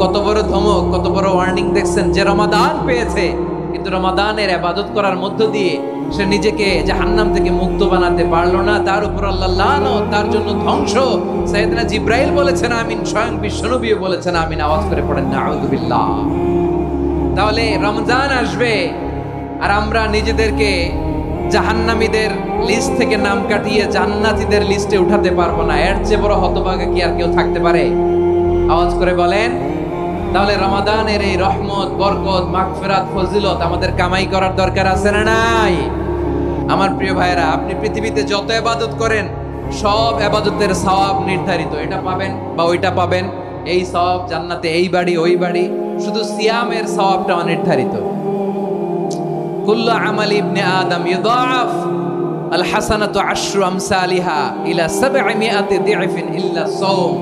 কত বড় ধমক, কত বড় ওয়ার্নিং দেখছেন। যে রমাদান পেয়েছে, কিন্তু রমাদানের ইবাদত করার মধ্য দিয়ে সে নিজেকে জাহান্নাম থেকে মুক্ত বানাতে পারলো না, তার উপর আল্লাহ লানত, তার জন্য ধ্বংস। সাইয়েদনা জিবরাইল বলেছেন আমিন, স্বয়ং বিশ্বনবীও বলেছেন আমিন। আওয়াজ করে পড়েন নাউযু বিল্লাহ। তাহলে রমজান আসবে আর আমরা নিজেদেরকে জাহান্নামীদের লিস্ট থেকে নাম কাটিয়ে জান্নাতীদের লিস্টে উঠাতে পারবো না। এর চেয়ে বড় হতভাগা কি আর কেউ থাকতে পারে? আওয়াজ করে বলেন। তাহলে রমাদানের এই রহমত, বরকত, মাগফিরাত, ফজিলত আমাদের কামাই করার দরকার আছে না নাই? আমার প্রিয় ভাইরা, আপনি পৃথিবীতে যত ইবাদত করেন সব ইবাদতের সওয়াব নির্ধারিত। এটা পাবেন বা ওইটা পাবেন, এই সওয়াব জান্নাতে, এই বাড়ি ওই বাড়ি। শুধু সিয়ামের সওয়াবটা অনির্ধারিত। কুল্লু আমালি ইবনে আদম ইউদাআফ আল হাসানাতু আশরু আমসালিহা ইলা 700 দি'ফিন ইল্লা সাওম।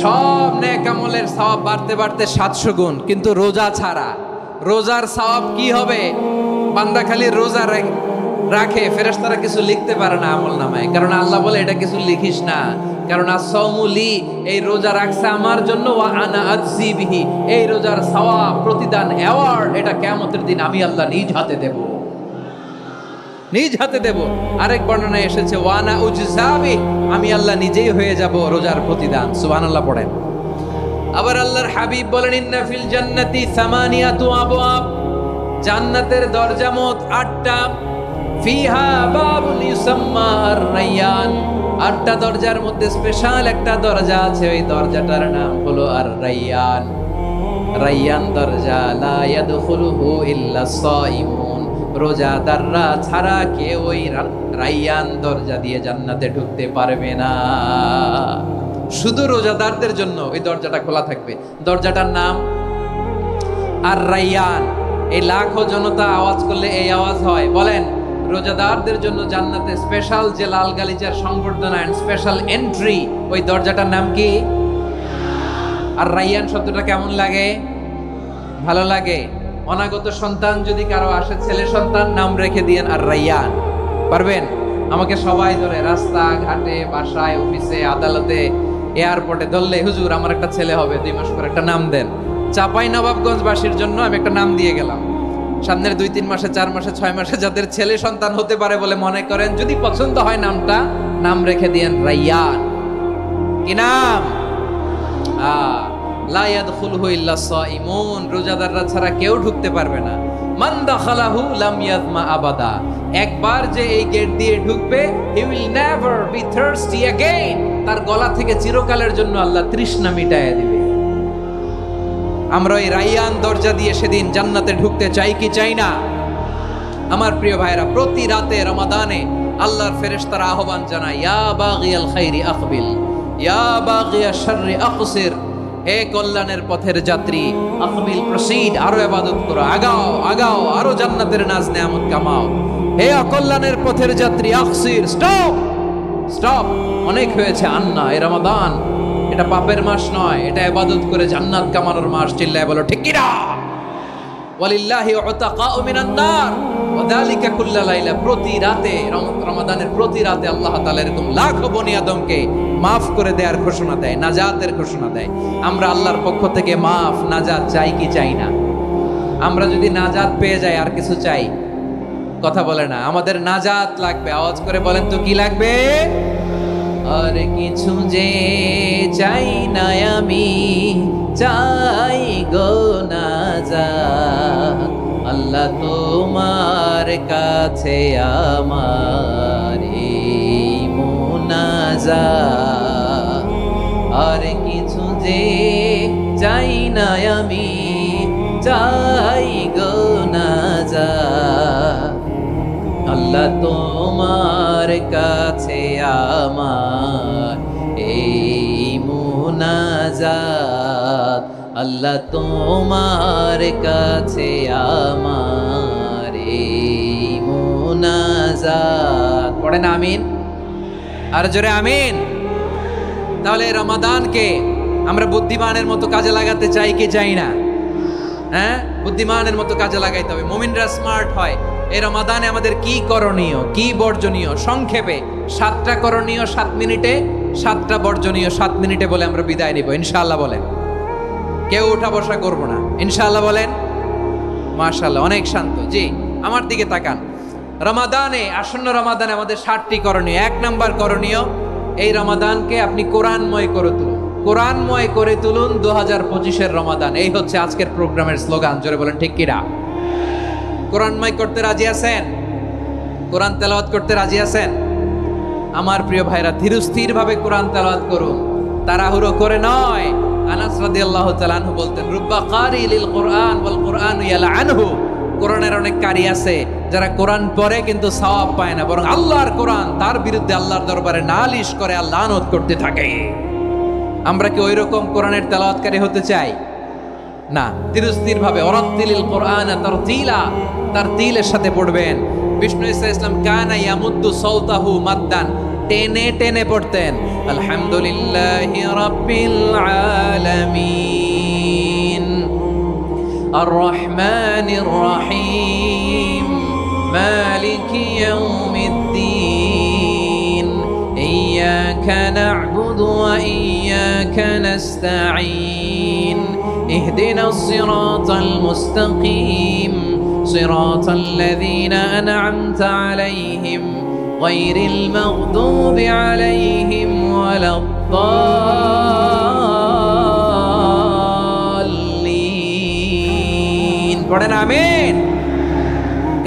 সব নেক আমলের সওয়াব বাড়তে বাড়তে 700 গুণ, কিন্তু রোজা ছাড়া। রোজার সওয়াব কি হবে? বান্দা খালি রোজা রাখে, ফেরেশতারা কিছু লিখতে পারে না আমলনামায়, কারণ আল্লাহ বলে এটা কিছু লিখিস না, কারণ as-সাওমু লি, এই রোজা রাখছে আমার জন্য, ওয়া আনা আজজি বিহি, এই রোজার সওয়াব, প্রতিদান, অ্যাওয়ার্ড, এটা কিয়ামতের দিন আমি আল্লাহ নিজ হাতে দেব, নিজ হাতে দেব। আরেক বর্ণনায় এসেছে ওয়া আনা উজজাবি, আমি আল্লাহ নিজেই হয়ে যাব রোজার প্রতিদান। সুবহানাল্লাহ পড়েন। আবার আল্লাহর হাবিব বলেন ইন্না ফিল জান্নাতি সামানিয়াতু আবওয়াব, জান্নাতের দরজা মোট 8টা। ফিহা বাবুন ইউসাম্মা আর-রায়্যান, 8টা দরজার মধ্যে স্পেশাল একটা দরজা আছে, ওই দরজাটার নাম হলো আর-রায়্যান। রায়্যান দরজা, লা ইয়াদখুলুহু ইল্লা সাইমুন, রোজাদাররা ছাড়া কেউ ওই রায়্যান দরজা দিয়ে জান্নাতে ঢুকতে পারবে না। শুধু রোজাদারদের জন্য ওই দরজাটা খোলা থাকবে। দরজাটার নাম আর-রায়্যান। এই লাখো জনতা আওয়াজ করলে এই আওয়াজ হয়, বলেন রোজাদারদের জন্য জান্নাতে স্পেশাল যে লাল গালিচার সংবর্ধনা এন্ড স্পেশাল এন্ট্রি, ওই দরজাটার নাম কি? আর-রায়্যান শব্দটা কেমন লাগে? ভালো লাগে। অনাগত সন্তান যদি কারো আসে, ছেলে সন্তান, নাম রেখে দিয়েন আর-রায়্যান। পারবেন? আমাকে সবাই ধরে রাস্তা ঘাটে, বাসায়, অফিসে, আদালতে, এয়ারপোর্টে ধরলে, হুজুর আমার একটা ছেলে হবে 2 মাস পর, একটা নাম দেন। চাপাই নবাবগঞ্জবাসীর জন্য আমি একটা নাম দিয়ে গেলাম। সামনের 2-3 মাসে, 4 মাসে, 6 মাসে যাদের ছেলে সন্তান হতে পারে বলে মনে করেন, যদি পছন্দ হয় নামটা, নাম রেখে দিয়েন রায়্যান। কি নাম? লা ইয়াদখুলুহু ইল্লা সাইমুন, রোজাদাররা ছাড়া কেউ ঢুকতে পারবে না। মান দাখালাহু লাম ইয়াযমা আবাদা, একবার যে এই গেট দিয়ে ঢুকবে, he will never be thirsty again, তার গলা থেকে চিরকালের জন্য আল্লাহ তৃষ্ণা মিটায়া দিবে। আমরা এই রায়্যান দরজা দিয়ে সেদিন জান্নাতে ঢুকতে চাই কি চাই না? আমার প্রিয় ভাইরা, প্রতি রাতে রমাদানে আল্লাহর ফেরেশতারা আহ্বান জানায়, ইয়া বাগিয়াল খাইরি আকবিল, ইয়া বাগিয়াশ শাররি আকসির, হে কল্যাণের পথের যাত্রী, আকবিল, প্রসিড, আরো ইবাদত করো, আগাও আগাও, আরো জান্নাতের নাজ নেয়ামত কামাও। হে অকল্যাণের পথের যাত্রী, আকসির, স্টপ স্টপ, অনেক হয়েছে। আন্না, এই রমাদান এটা পাপের মাস নয়, এটা ইবাদত করে জান্নাত কামানোর মাস। চিল্লায় বলো ঠিক কি না? ওয়ালিল্লাহি উতাকাউ মিনান নার ওয়া যালিকা কুল্লা লাইলা, প্রতি রাতে, রমাদানের প্রতি রাতে আল্লাহ তাআলা এরকম লাখো বনি আদমকে মাফ করে দেওয়ার ঘোষণা দেয়, নাজাতের ঘোষণা দেয়। আমরা আল্লাহর পক্ষ থেকে মাফ, নাজাত চাই কি চাই না? আমরা যদি নাজাত পেয়ে যাই আর কিছু চাই? কথা বলে না। আমাদের নাজাত লাগবে। আওয়াজ করে বলেন তো কি লাগবে? আর কিছু যে চাই না আমি, চাই গো নাজাত, আল্লাহ তোমার কাছে আমার এই মুনাজাত। আর কিছু যে চাই না আমি, চাই গো নাজাত, আল্লাহ তোমার কাছে আমার এই মুনাজাত, আল্লাহ তোমার কাছে আমার এই মুনাজাত। পড়েন আমিন, আর জোরে আমিন। তাহলে রমাদানকে আমরা বুদ্ধিমানের মতো কাজে লাগাতে চাই কি চাই না? হ্যাঁ, বুদ্ধিমানের মতো কাজে লাগাইতে হবে। মুমিনরা স্মার্ট হয়। এই রমাদানে আমাদের কি করণীয়, কি বর্জনীয়, সংক্ষেপে 7টা করণীয় 7 মিনিটে, 7টা বর্জনীয় 7 মিনিটে বলে আমরা বিদায় নিব ইনশাআল্লাহ। বলেন, কেউ উঠা বসা করব না ইনশাআল্লাহ। বলেন মাশাআল্লাহ, অনেক শান্ত। জি, আমার দিকে তাকান। রমাদানে, আসন্ন রমাদানে আমাদের 7টি করণীয়। 1 নাম্বার করণীয়, এই রমাদানকে আপনি কোরআনময় করে তুলুন। কোরআনময় করে তুলুন 2025-এর রমাদান। এই হচ্ছে আজকের প্রোগ্রামের স্লোগান। জোরে বলেন ঠিক কিনা? কোরআনময় করতে রাজি আছেন? কোরআন তেলাওয়াত করতে রাজি আছেন? আমার প্রিয় ভাইরা, ধীরস্থির ভাবে কোরআন তেলাওয়াত করুন। তাড়াহুড়ো করে নয়। আনাস রাদিয়াল্লাহু তাআলা আনহু বলতেন, রুব্বা কারি লিল কুরআন ওয়াল কুরআন ইয়ালআনহু। কোরআনের অনেক কারি আছে যারা কোরআন পড়ে কিন্তু সওয়াব পায় না, বরং আল্লাহর কোরআন তার বিরুদ্ধে আল্লাহর দরবারে নালিশ করে, আল্লাহ লানত করতে থাকে। আমরা কি ওইরকম কোরআনের তেলাওয়াতকারী হতে চাই? না। ধীরস্থির ভাবে ওয়ারাত্তিলিল কুরআন তারতিলা, তারতিলের সাথে পড়বেন। বিষ্ণু ঈসা ইসলাম কানা ইয়ামুদ্দু সাওতাহু মাদ্দান, টেনে টেনে পড়তেন। আলহামদুলিল্লাহি রাব্বিল আলামিন আর রহমানির রহিম মালিকি ইয়াউমিদ্দিন ইয়্যাকা না'বুদু ওয়া ইয়্যাকা নাস্তাঈন ইহদিনাস সিরাতাল মুস্তাকিম সিরাতাল লাযীনা আন'আমতা আলাইহিম গায়রিল মাগদুবি আলাইহিম ওয়ালাদ-দাল্লিন। পড়েন আমিন।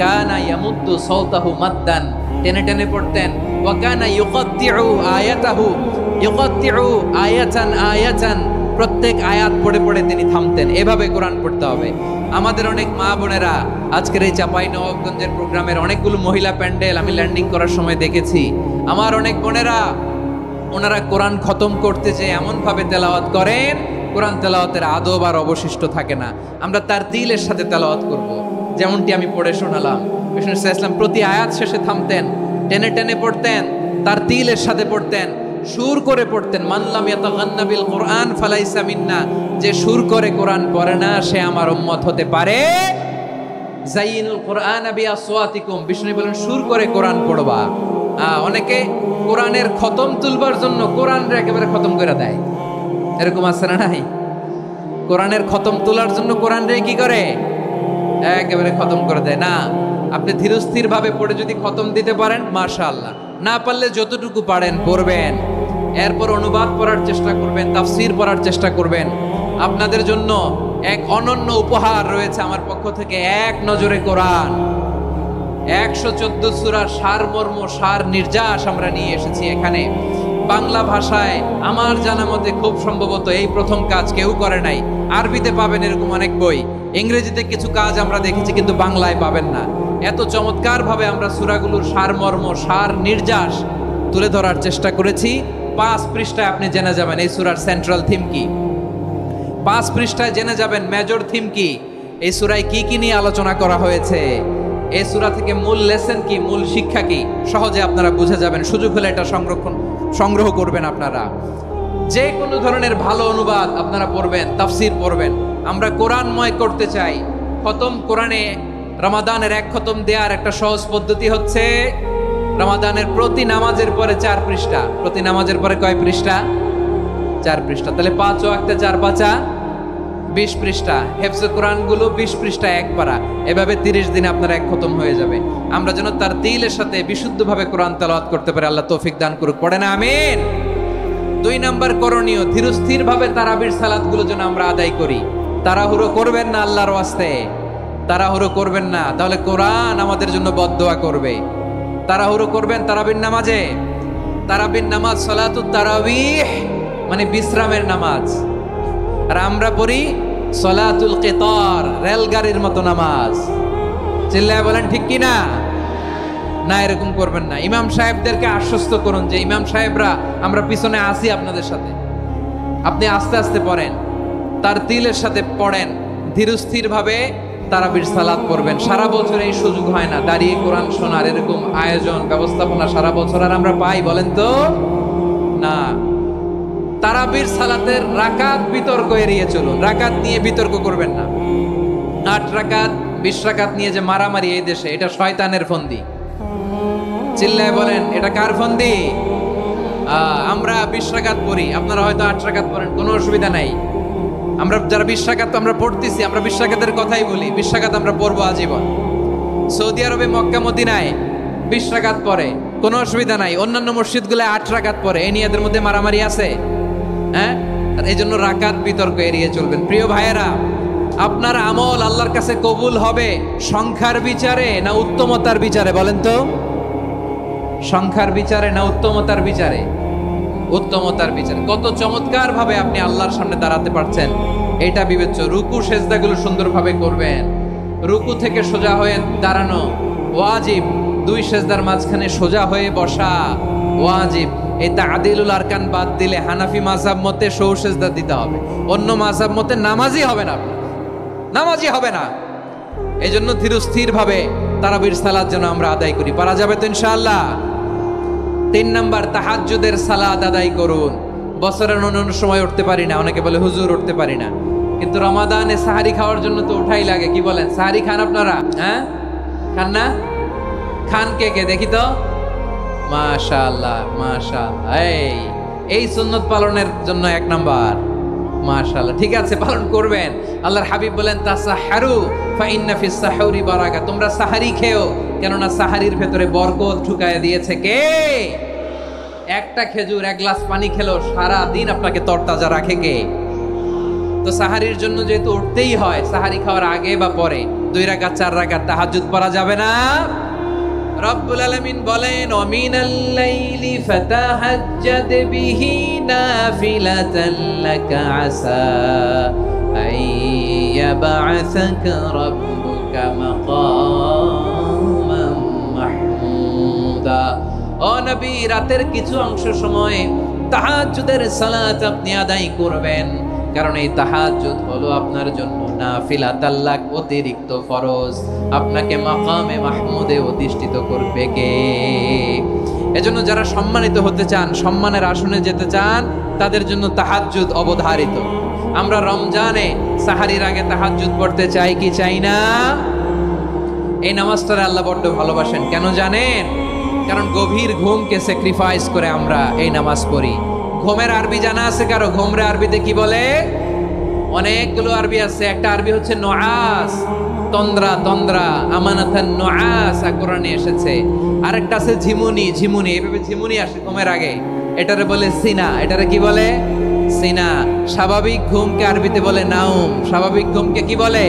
কানা ইয়ামুদ্দু সাওতাহু মাদ্দান, টেনে টেনে পড়তেন। ওয়া কানা ইউকাত্তিউ আয়াতাহু, ইউকাত্তিউ আয়াতান আয়াতান, প্রত্যেক আয়াত পড়ে পড়ে তিনি থামতেন। এভাবে কোরআন পড়তে হবে। আমাদের অনেক মা বোনেরা আজকের এই চাঁপাইনবাবগঞ্জের প্রোগ্রামের অনেকগুলো মহিলা প্যান্ডেল আমি ল্যান্ডিং করার সময় দেখেছি। আমার অনেক বোনেরা ওনারা কোরআন খতম করতে যে এমন ভাবে তেলাওয়াত করেন, কোরআন তেলাওয়াতের আদব আর অবশিষ্ট থাকে না। আমরা তার তিলের সাথে তেলাওয়াত করব, যেমনটি আমি পড়ে শোনালাম। বিষ্ণু ইসলাম প্রতি আয়াত শেষে থামতেন, টেনে টেনে পড়তেন, তার তিলের সাথে পড়তেন, সুর করে পড়তেন। মানলাম ইয়াতাগান্না বিল কুরআন ফালাইসা মিন্না, যে সুর করে কোরআন পড়ে না সে আমার উম্মত হতে পারে। যাইনুল কুরআন বিআসওয়াতিকুম, বিষ্ণু বলেন সুর করে কোরআন পড়বা। অনেকে কোরআনের খতম তুলবার জন্য কোরআনরে একেবারে খতম করে দেয়, এরকম আছে না নাই? কোরআনের খতম তোলার জন্য কোরআনরে কি করে? একেবারে খতম করে দেয়। না, আপনি ধীরস্থির ভাবে পড়ে যদি খতম দিতে পারেন মাশাআল্লাহ, না পারলে যতটুকু পারেন পড়বেন। এরপর অনুবাদ পড়ার চেষ্টা করবেন, তাফসীর পড়ার চেষ্টা করবেন। আপনাদের জন্য এক অনন্য উপহার রয়েছে আমার পক্ষ থেকে, এক নজরে কোরআন। 114 সূরার সারমর্ম, সার নির্যাস আমরা নিয়ে এসেছি এখানে বাংলা ভাষায়। আমার জানা মতে খুব সম্ভবত এই প্রথম কাজ, কেউ করে নাই। আরবিতে পাবেন এরকম অনেক বই, ইংরেজিতে কিছু কাজ আমরা দেখেছি, কিন্তু বাংলায় পাবেন না। এত চমৎকার ভাবে আমরা সূরাগুলোর সারমর্ম, সার নির্যাস তুলে ধরার চেষ্টা করেছি। 5 পৃষ্ঠায় আপনি জেনে যাবেন এই সূরার সেন্ট্রাল থিম কি। 5 পৃষ্ঠায় জেনে যাবেন মেজর থিম কি, এই সূরায় কি কি নিয়ে আলোচনা করা হয়েছে, এই সূরা থেকে মূল লেসন কি, মূল শিক্ষা কি, সহজে আপনারা বুঝে যাবেন। সুযোগ হলে এটা সংগ্রহ করবেন। আপনারা যে কোনো ধরনের ভালো অনুবাদ আপনারা পড়বেন, তাফসীর পড়বেন। আমরা কোরআনময় করতে চাই। খতম কোরআনে রমাদানের 1 খতম দেওয়ার একটা সহজ পদ্ধতি হচ্ছে, রমাদানের প্রতি নামাজের পরে 4 পৃষ্ঠা। প্রতি নামাজের পরে কয় পৃষ্ঠা? 4 পৃষ্ঠা। তাহলে 5 ওয়াক্তে 4 পাঁচা 20 পৃষ্ঠা। হেফজে কোরআন গুলো 20 পৃষ্ঠা এক পারা। এভাবে 30 দিনে আপনার 1 খতম হয়ে যাবে। আমরা যেন তার তিলের সাথে বিশুদ্ধভাবে কোরআন তেলাওয়াত করতে পারি, আল্লাহ তৌফিক দান করুক। পড়েন আমিন। 2 নাম্বার করণীয়, ধীরস্থির ভাবে তারাবির সালাত গুলো যেন আমরা আদায় করি। তাড়াহুড়ো করবেন না, আল্লাহর ওয়াস্তে তাড়াহুড়ো করবেন না, তাহলে কোরআন আমাদের জন্য বদদোয়া করবে। তাড়াহুড়ো করবেন তারাবির নামাজে। তারাবির নামাজ সালাতুত তারাবিহ মানে বিশ্রামের নামাজ, আর আমরা পড়ি সালাতুল কিতার, রেলগাড়ির মতো নামাজ। চিল্লায় বলেন ঠিক কি না? না, এরকম করবেন না। ইমাম সাহেবদেরকে আশ্বস্ত করুন যে ইমাম সাহেবরা আমরা পিছনে আসি আপনাদের সাথে, আপনি আস্তে আস্তে পড়েন, তার তিলের সাথে পড়েন, ধীরস্থির ভাবে তারাবির সালাত পড়বেন। সারা বছর এই সুযোগ হয় না দাঁড়িয়ে কোরআন শোনার, এরকম আয়োজন ব্যবস্থাপনা সারা বছর আর আমরা পাই বলেন তো? না। তারাবির সালাতের রাকাত বিতর্ক এড়িয়ে চলুন, রাকাত নিয়ে বিতর্ক করবেন না। 8 রাকাত 20 রাকাত নিয়ে যে মারামারি এই দেশে, এটা শয়তানের ফন্দি। চিল্লায় বলেন এটা কার ফন্দি? আমরা 20 রাকাত পড়ি, আপনারা হয়তো 8 রাকাত পড়েন, কোনো অসুবিধা নাই। আমরা যারা 20 রাকাত আমরা পড়তেছি, আমরা 20 রাকাতের কথাই বলি, 20 রাকাত আমরা পড়বো আজীবন। সৌদি আরবে মক্কা মদিনায় 20 রাকাত পড়ে, কোনো অসুবিধা নাই। অন্যান্য মসজিদগুলোয় 8 রাকাত পড়ে, এই নিয়ে এদের মধ্যে মারামারি আছে? হ্যাঁ, এই জন্য রাকাত বিতর্ক এড়িয়ে চলবেন। প্রিয় ভাইয়েরা, আপনার আমল আল্লাহর কাছে কবুল হবে সংখ্যার বিচারে না উত্তমতার বিচারে? বলেন তো, সংখ্যার বিচারে না উত্তমতার বিচারে? উত্তমতার বিচার। কত চমৎকার ভাবে আপনি আল্লাহর সামনে দাঁড়াতে পারছেন এটা বিবেচ্য। রুকু সেজদাগুলো সুন্দরভাবে করবেন। রুকু থেকে সোজা হয়ে দাঁড়ানো ওয়াজিব। দুই সেজদার মাঝখানে সোজা হয়ে বসা ওয়াজিব। এই তা'দিলুল আরকান বাদ দিলে হানাফি মাযহাব মতে সৌ সেজদা দিতে হবে, অন্য মাযহাব মতে নামাজই হবে না, নামাজই হবে না। এই জন্য ধীরস্থির ভাবে তারাবির সালাত যেন আমরা আদায় করি। পারা যাবে তো ইনশাআল্লাহ। 3 নাম্বার, তাহাজ্জুদের সালাত আদায় করুন। বছরের অন্য সময় উঠতে পারি না, অনেকে বলে হুজুর উঠতে পারি না, কিন্তু রমাদানে সাহারি খাওয়ার জন্য তো উঠাই লাগে। কি বলেন, সাহারি খান আপনারা? হ্যাঁ, খান না? খান কে কে দেখি তো? মাশাআল্লাহ মাশাআল্লাহ। এই সুন্নত পালনের জন্য 1 নাম্বার। মাশাআল্লাহ, ঠিক আছে, পালন করবেন। আল্লাহর হাবিব বলেন তাসাহহারু ফা ইন্না ফিস সাহুরি বারাকা। তোমরা সাহারি খেও, কেননা সাহারির ভেতরে বরকত ঢুকায় দিয়েছে কে? একটা খেজুর, 1 গ্লাস পানি খেলো সারা দিন আপনাকে তরতাজা রাখে কে? তো সাহারির জন্য যেহেতু উঠতেই হয়, সাহারি খাওয়ার আগে বা পরে 2 রাকাত 4 রাকাত তাহাজ্জুদ পড়া যাবে না? রব্বুল আলামিন বলেন ওয়ামিনাল লাইলি ফাতাহাজ্জাদ বিহি নাফিলাতান লাকা আসা আইয়াবআসাকা রাব্বুকা মাকামান মাহমুদা। ও নবী, রাতের কিছু অংশ সময় তাহাজ্জুদের সালাত আপনি আদায় করবেন, কারণ এই তাহাজ্জুদ হলো আপনার জন্য নাফিলাতাল লাক, অতিরিক্ত ফরজ। আপনাকে মাকামে মাহমুদে অধিষ্ঠিত করবে কে? এজন্য যারা সম্মানিত হতে চান, সম্মানের আসনে যেতে চান, তাদের জন্য তাহাজ্জুদ অবধারিত। আমরা রমজানে সাহারির আগে তাহাজ্জুদ পড়তে চাই কি চাই না? এই নামাজটারে আল্লাহ বড্ড ভালোবাসেন। কেন জানেন? কারণ গভীর ঘুমকে স্যাক্রিফাইস করে আমরা এই নামাজ পড়ি। ঘুমের আরবি জানা আছে কারো? ঘুমরে আরবিতে কি বলে? অনেকগুলো আরবি আছে। একটা আরবি হচ্ছে নুআস, তন্দ্রা, তন্দ্রা, আমানাতান নুআস কোরআনে এসেছে। আরেকটা আছে ঝিমুনি, ঝিমুনি, এইভাবে ঝিমুনি আসে ঘুমের আগে, এটারে বলে সিনা। এটারে কি বলে? সিনা। স্বাভাবিক ঘুমকে আরবিতে বলে নাউম। স্বাভাবিক ঘুমকে কি বলে?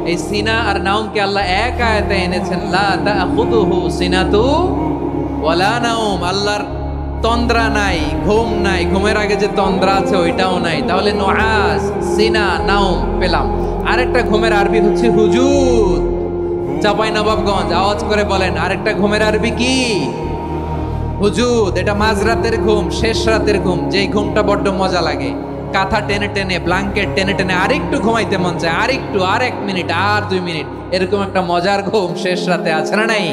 এই সিনা আর নাউমকে আল্লাহ এক আয়াতে এনেছেন, লা তাখুযুহু সিনাতু ওয়ালা নাউম। আল্লাহর তন্দ্রা নাই, ঘুম নাই। ঘুমের আগে যে তন্দ্রা আছে ওইটাও নাই। তাহলে নুআস, সিনা, নাউম পেলাম। আরেকটা ঘুমের আরবি হচ্ছে হুজুদ। চাঁপাইনবাবগঞ্জ আওয়াজ করে বলেন, আরেকটা ঘুমের আরবি কি? হুজুদ। এটা মাঝরাতের ঘুম, শেষ রাতের ঘুম, যেই ঘুমটা বড্ড মজা লাগে। কাঁথা টেনে টেনে, ব্ল্যাঙ্কেট টেনে টেনে আরেকটু ঘুমাইতে মন চায়, আরেকটু, আর 1 মিনিট, আর 2 মিনিট, এরকম একটা মজার ঘুম শেষ রাতে আছে না নাই?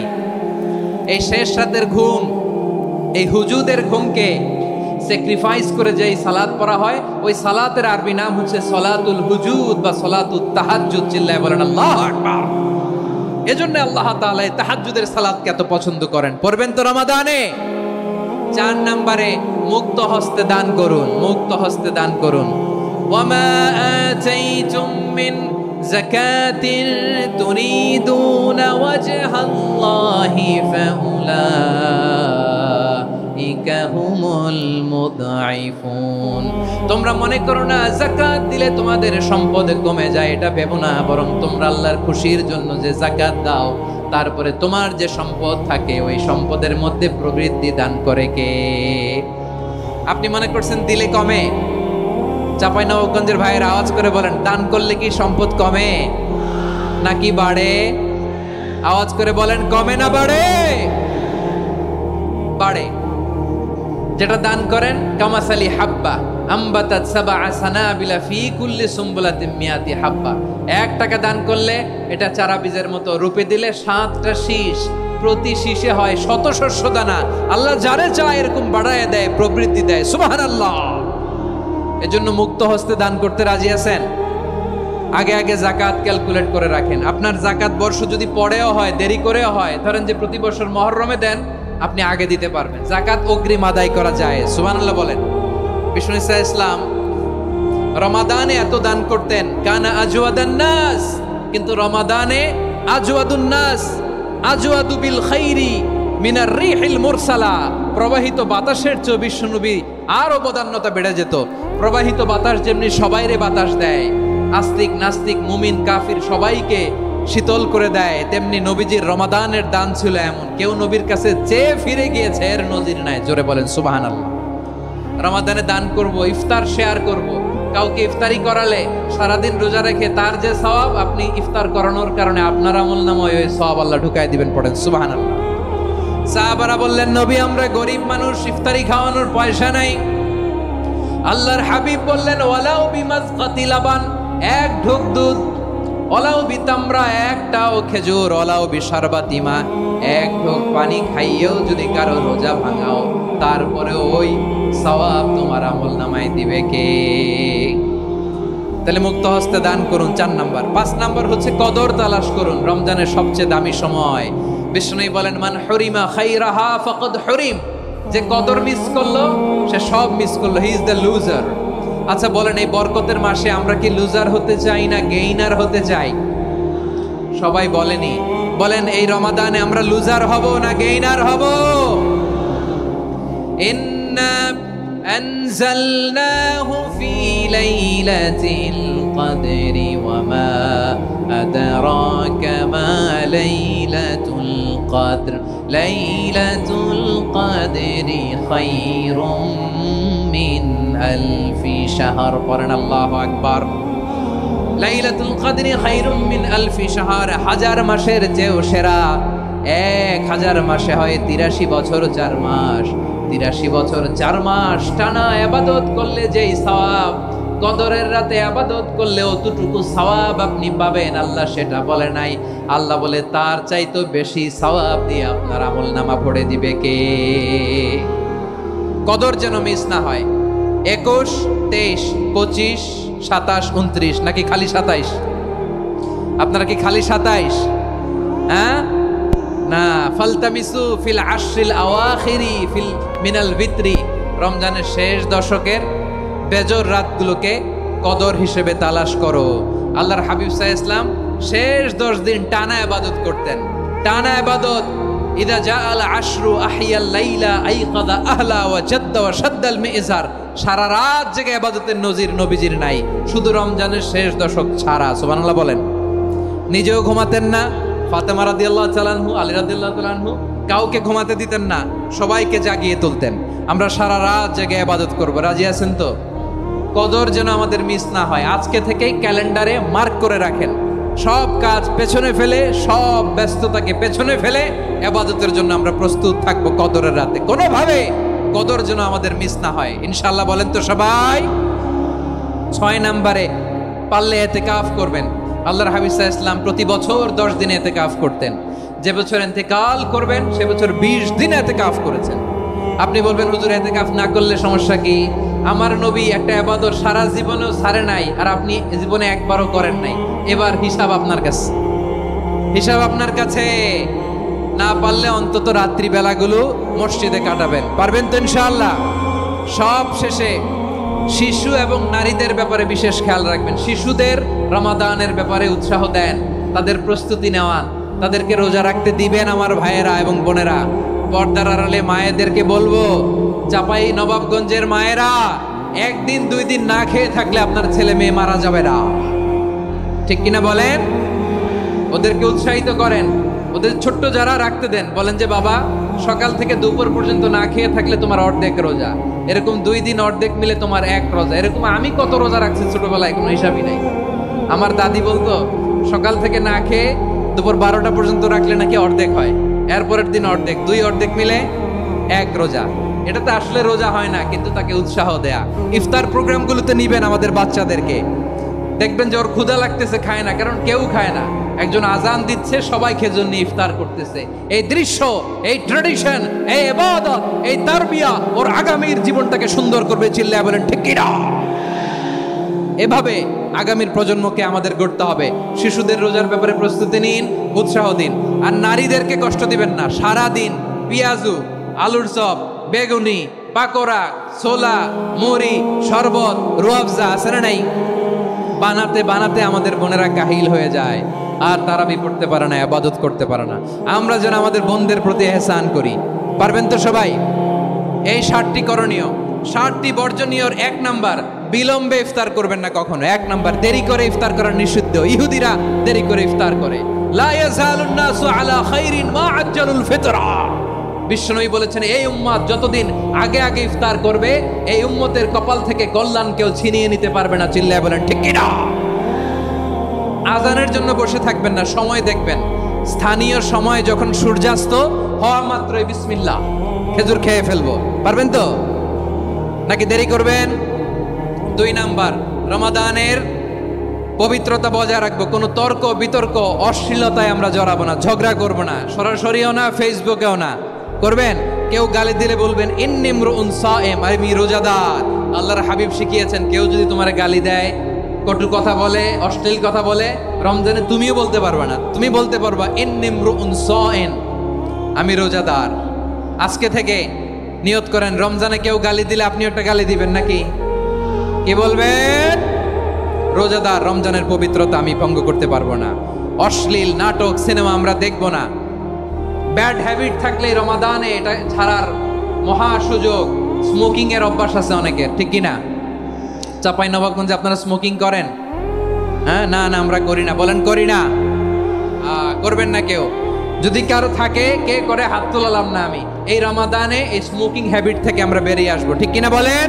এই শেষ রাতের ঘুম, এই হুজুদের ঘুমকে স্যাক্রিফাইস করে যেই সালাত পড়া হয়, ওই সালাতের আরবি নাম হচ্ছে সলাতুল হুজুদ বা সলাতুত তাহাজ্জুদ। চিল্লায় বলেন আল্লাহু আকবার। এজন্য আল্লাহ তাআলা এই তাহাজ্জুদের সালাতকে এত পছন্দ করেন। পড়বেন তো রমাদানে। 4 নম্বরে মুক্ত হস্তে দান করুন, মুক্ত হস্তে দান করুন। ওয়ামা আতাইতুম মিন যাকাতিন তুরিদুনা ওয়াজহাল্লাহি ফাউলাইকা হুমুল মুদঈফুন। তোমরা মনে করো না যাকাত দিলে তোমাদের সম্পদ কমে যায়, এটা ভেবো না। বরং তোমরা আল্লাহর খুশির জন্য যে যাকাত দাও, তারপরে তোমার যে সম্পদ থাকে ওই সম্পদের মধ্যে প্রবৃদ্ধি দান করে কে? আপনি মনে করছেন দিলে কমে? চাঁপাইনবাবগঞ্জের ভাইয়ের আওয়াজ করে বলেন, দান করলে কি সম্পদ কমে নাকি বাড়ে? আওয়াজ করে বলেন, কমে না বাড়ে? বাড়ে। যেটা দান করেন, কামাসালি হাব্বা আম্বাতাত সাবআ সানাবিলা ফি কুল্লি সুম্বুলাতিন মিয়াতি হাব্বা। 1 টাকা দান করলে এটা চারা বীজের মতো, রূপে দিলে 7টা শীষ, প্রতি শীষে হয় 100 শস্য দানা। আল্লাহ যারে চায় এরকম বাড়ায় দেয়, প্রবৃদ্ধি দেয়। সুবহানাল্লাহ। এজন্য মুক্ত হস্তে দান করতে রাজি আছেন? আগে আগে যাকাত ক্যালকুলেট করে রাখেন। আপনার যাকাত বর্ষ যদি পরেও হয়, দেরি করেও হয়, ধরেন যে প্রতি বছর মুহররমে দেন, আপনি আগে দিতে পারবেন। যাকাত অগ্রিম আদায় করা যায়। সুবহানাল্লাহ বলেন। বিষ্ণু ইসা ইসলাম রমাদানে এত দান করতেন, কানা আজওয়াদান নাস, কিন্তু রমাদানে আজওয়াদুন নাস আজওয়াদু বিল খাইরি মিনার রিহিল মুরসালা। প্রবাহিত বাতাসের চেয়ে বিশ্বনবী আরো বদান্যতা বেড়ে যেত। প্রবাহিত বাতাস যেমনি সবাইরে বাতাস দেয়, আস্তিক নাস্তিক মুমিন কাফির সবাইকে শীতল করে দেয়, তেমনি নবীজির রমাদানের দান ছিল এমন, কেউ নবীর কাছে চেয়ে ফিরে গিয়েছে এর নজির নাই। জোরে বলেন সুবহানাল্লাহ। রমাদানে দান করব, ইফতার শেয়ার করব। কাউকে ইফতারি করালে সারাদিন রোজা রেখে তার যে সওয়াব, আপনি ইফতার করানোর কারণে আপনার আমলনামায় ওই সওয়াব আল্লাহ ঢুকায় দিবেন। পড়েন সুবহানাল্লাহ। সাহাবারা বললেন, নবী আমরা গরিব মানুষ, ইফতারি খাওয়ানোর পয়সা নাই। আল্লাহর হাবিব বললেন, ওয়ালাউ বিমাজকাতি লাবান, এক ঢোক দুধ, ওয়ালাউ বিতামরা, একটাও খেজুর, ওয়ালাউ বিশারবাতি মা, এক ঢোক পানি খাইয়েও যদি কারো রোজা ভাঙাও, তারপরে ওই সওয়াব তোমার আমলনামায় দিবে কে? তাহলে মুক্ত হস্তে দান করুন, 4 নাম্বার। 5 নাম্বার হচ্ছে কদর তালাশ করুন। রমজানের সবচেয়ে দামি সময়। বিষ্ণু বলেন, মান হুরিমা খাইরাহা ফাকাদ হুরিম, যে কদর মিস করলো সে সব মিস করলো, হি ইজ দ্য লুজার। আচ্ছা বলেন, এই বরকতের মাসে আমরা কি লুজার হতে চাই না গেইনার হতে চাই? সবাই বলেনি, বলেন এই রমাদানে আমরা লুজার হব না গেইনার হব? ইন্না আনজালনাহু ফি লাইলাতিল কদরি ওয়া মা আদরাকা মা লাইলাতুল কদর, লাইলাতুল কদরি খায়রুম মিন আলফি শাহর। পড়েন আল্লাহু আকবার। লাইলাতুল কদরি খায়রুম মিন আলফি শাহর, 1000 মাসের চেয়েও সেরা। 1000 মাসে হয় 83 বছর 4 মাস। 83 বছর 4 মাস টানা ইবাদত করলে যেই সওয়াব, কদরের রাতে ইবাদত করলে অতটুকু সওয়াব আপনি পাবেন, আল্লাহ সেটা বলে নাই। আল্লাহ বলে তার চাইতে বেশি সওয়াব দিয়ে আপনার আমলনামা ভরে দিবে কে? কদর যেন মিস না হয়। 21, 23, 25, 27, 29, নাকি খালি 27? আপনারা কি খালি 27? হ্যাঁ না, ফালতামিসু ফিল আশরিল আওয়াখিরি ফিল মিনাল ভিতরি, রমজানের শেষ দশকের বেজর রাতগুলোকে কদর হিসেবে তালাশ করো। আল্লাহর হাবিব সাল্লাল্লাহু আলাইহি ওয়াসাল্লাম শেষ 10 দিন টানা ইবাদত করতেন, টানা ইবাদত। ইদা জাআল আশরু আহিয়াল লাইলা আইকাদা আহলা ওয়া জাদ্দা ওয়া শাদ্দাল মিজার, সারা রাত জেগে ইবাদতের নজির নবীজির নাই, শুধু রমজানের শেষ দশক ছাড়া। সুবহানাল্লাহ বলেন। নিজেও ঘুমাতেন না। ফাতেমা রাদিয়াল্লাহু তাআলা আনহু, আলী রাদিয়াল্লাহু তাআলা আনহু কাউকে ঘুমাতে দিতেন না, সবাইকে জাগিয়ে তুলতেন। আমরা সারা রাত জেগে ইবাদত করব, রাজি আছেন তো? কদর যেন আমাদের মিস না হয়। আজকে থেকেই ক্যালেন্ডারে মার্ক করে রাখেন, সব কাজ পেছনে ফেলে, সব ব্যস্ততাকে পেছনে ফেলে ইবাদতের জন্য আমরা প্রস্তুত থাকবো কদরের রাতে। কোনোভাবে কদর যেন আমাদের মিস না হয়, ইনশাআল্লাহ। বলেন তো সবাই। 6 নম্বরে পারলে ইতিকাফ করবেন। আল্লাহর হাবিব সাল্লাল্লাহু আলাইহি ওয়াসাল্লাম প্রতি বছর 10 দিন ইতিকাফ করতেন। যে বছর ইন্তেকাল করবেন সে বছর 20 দিন ইতিকাফ করেছেন। আপনি বলবেন, হুজুর ইতিকাফ না করলে সমস্যা কি? আমার নবী একটা ইবাদত সারা জীবনেও ছাড়ে নাই, আর আপনি জীবনে একবারও করেন নাই। এবার হিসাব আপনার কাছে, হিসাব আপনার কাছে। না পারলে অন্তত রাত্রি বেলাগুলো মসজিদে কাটাবেন। পারবেন তো ইনশাআল্লাহ? সব শেষে শিশু এবং নারীদের ব্যাপারে বিশেষ খেয়াল রাখবেন। শিশুদের রমাদানের ব্যাপারে উৎসাহ দেন, তাদের প্রস্তুতি নেওয়ান, তাদেরকে রোজা রাখতে দিবেন। আমার ভাইয়েরা এবং বোনেরা, পর্দার আড়ালে মায়েদেরকে বলবো, চাপাই নবাবগঞ্জের মায়েরা, 1 দিন 2 দিন না খেয়ে থাকলে আপনার ছেলে মেয়ে মারা যাবে না। ঠিক কিনা বলেন? ওদেরকে উৎসাহিত করেন, ওদের ছোট্ট যারা রাখতে দেন, বলেন যে বাবা সকাল থেকে দুপুর পর্যন্ত না খেয়ে থাকলে তোমার অর্ধেক রোজা, এরকম 2 দিন অর্ধেক মিলে তোমার 1 রোজা। এরকম আমি কত রোজা রাখছি ছোটবেলায়, কোনো হিসাবই নাই। আমার দাদি বলতো সকাল থেকে না খেয়ে দুপুর 12টা পর্যন্ত রাখলে নাকি অর্ধেক হয়, এরপরের দিন অর্ধেক, 2 অর্ধেক মিলে 1 রোজা। এটা তো আসলে রোজা হয় না, কিন্তু তাকে উৎসাহ দেয়া। ইফতার প্রোগ্রামগুলোতে নিবেন আমাদের বাচ্চাদেরকে, দেখবেন যে ওর ক্ষুধা লাগতেছে, খায় না, কারণ কেউ খায় না। একজন আজান দিচ্ছে, সবাই খেজুর নিয়ে ইফতার করতেছে। এই দৃশ্য, এই ট্র্যাডিশন, এই ইবাদত, এই তারবিয়া ওর আগামীর জীবনটাকে সুন্দর করবে। চিল্লায় বলেন ঠিক কিনা? এভাবে আগামীর প্রজন্মকে আমাদের গড়তে হবে। শিশুদের রোজার ব্যাপারে প্রস্তুতি নিন, উৎসাহ দিন। আর নারীদেরকে কষ্ট দিবেন না। সারা দিন পেঁয়াজু, আলুর চপ, বেগুনি, পাকোড়া, ছোলা, মুড়ি, শরবত, রুয়াবজা আছে না নাই? বানাতে বানাতে আমাদের বোনেরা কাহিল হয়ে যায়, আর তারাবি পড়তে পারে না, ইবাদত করতে পারে না। আমরা যেন আমাদের বোনদের প্রতি ইহসান করি। পারবেন তো সবাই? এই 7টি করণীয়, 7টি বর্জনীয়র 1 নাম্বার, বিলম্বে ইফতার করবেন না কখনো। 1 নাম্বার, দেরি করে ইফতার করা নিষিদ্ধ। ইহুদিরা দেরি করে ইফতার করে। লা ইয়াজালুন নাসু আলা খাইরিন মা আজ্জালুল ফিতরা। বিশ্বনবী বলেছেন এই উম্মত যতদিন আগে আগে ইফতার করবে এই উম্মতের কপাল থেকে কল্যাণ কেউ ছিনিয়ে নিতে পারবে না। চিল্লায় বলেন ঠিক কি না? আজানের জন্য বসে থাকবেন না, সময় দেখবেন। স্থানীয় সময় যখন সূর্যাস্ত হওয়া মাত্রই বিসমিল্লাহ খেজুর খেয়ে ফেলবো, পারবেন তো নাকি দেরি করবেন? 2 নাম্বার, রমাদানের পবিত্রতা বজায় রাখবো। কোনো তর্ক বিতর্ক অশ্লীলতায় আমরা জড়াবো না, ঝগড়া করবো না, সরাসরিও না, ফেসবুকেও না। করবেন কেউ গালি দিলে বলবেন ইন্নী ইমরুউন সায়েম, আমি রোজাদার। আল্লাহর হাবিব শিখিয়েছেন কেউ যদি তোমার গালি দেয়, কটু কথা বলে, অশ্লীল কথা বলে, রমজানে তুমিও বলতে পারবে না, তুমি বলতে পারবা ইন্নী ইমরুউন সায়েম, আমি রোজাদার। আজকে থেকে নিয়ত করেন রমজানে কেউ গালি দিলে আপনি একটা গালি দিবেন নাকি? কি বলবেন? রোজাদার, রমজানের পবিত্রতা আমি ভঙ্গ করতে পারবো না। অশ্লীল নাটক সিনেমা আমরা দেখবো না। ব্যাড হ্যাবিট থাকলে রমাদানে এটা ছাড়ার মহা সুযোগ। স্মোকিং এর অভ্যাস আছে অনেকের, ঠিক কি না? চাঁপাইনবাবগঞ্জে আপনারা স্মোকিং করেন? হ্যাঁ, না না আমরা করি না। বলেন করি না? করবেন না কেউ? যদি কারো থাকে, কে করে হাত তোলালাম না আমি। এই রমাদানে এই স্মোকিং হ্যাবিট থেকে আমরা বেরিয়ে আসবো, ঠিক কিনা বলেন?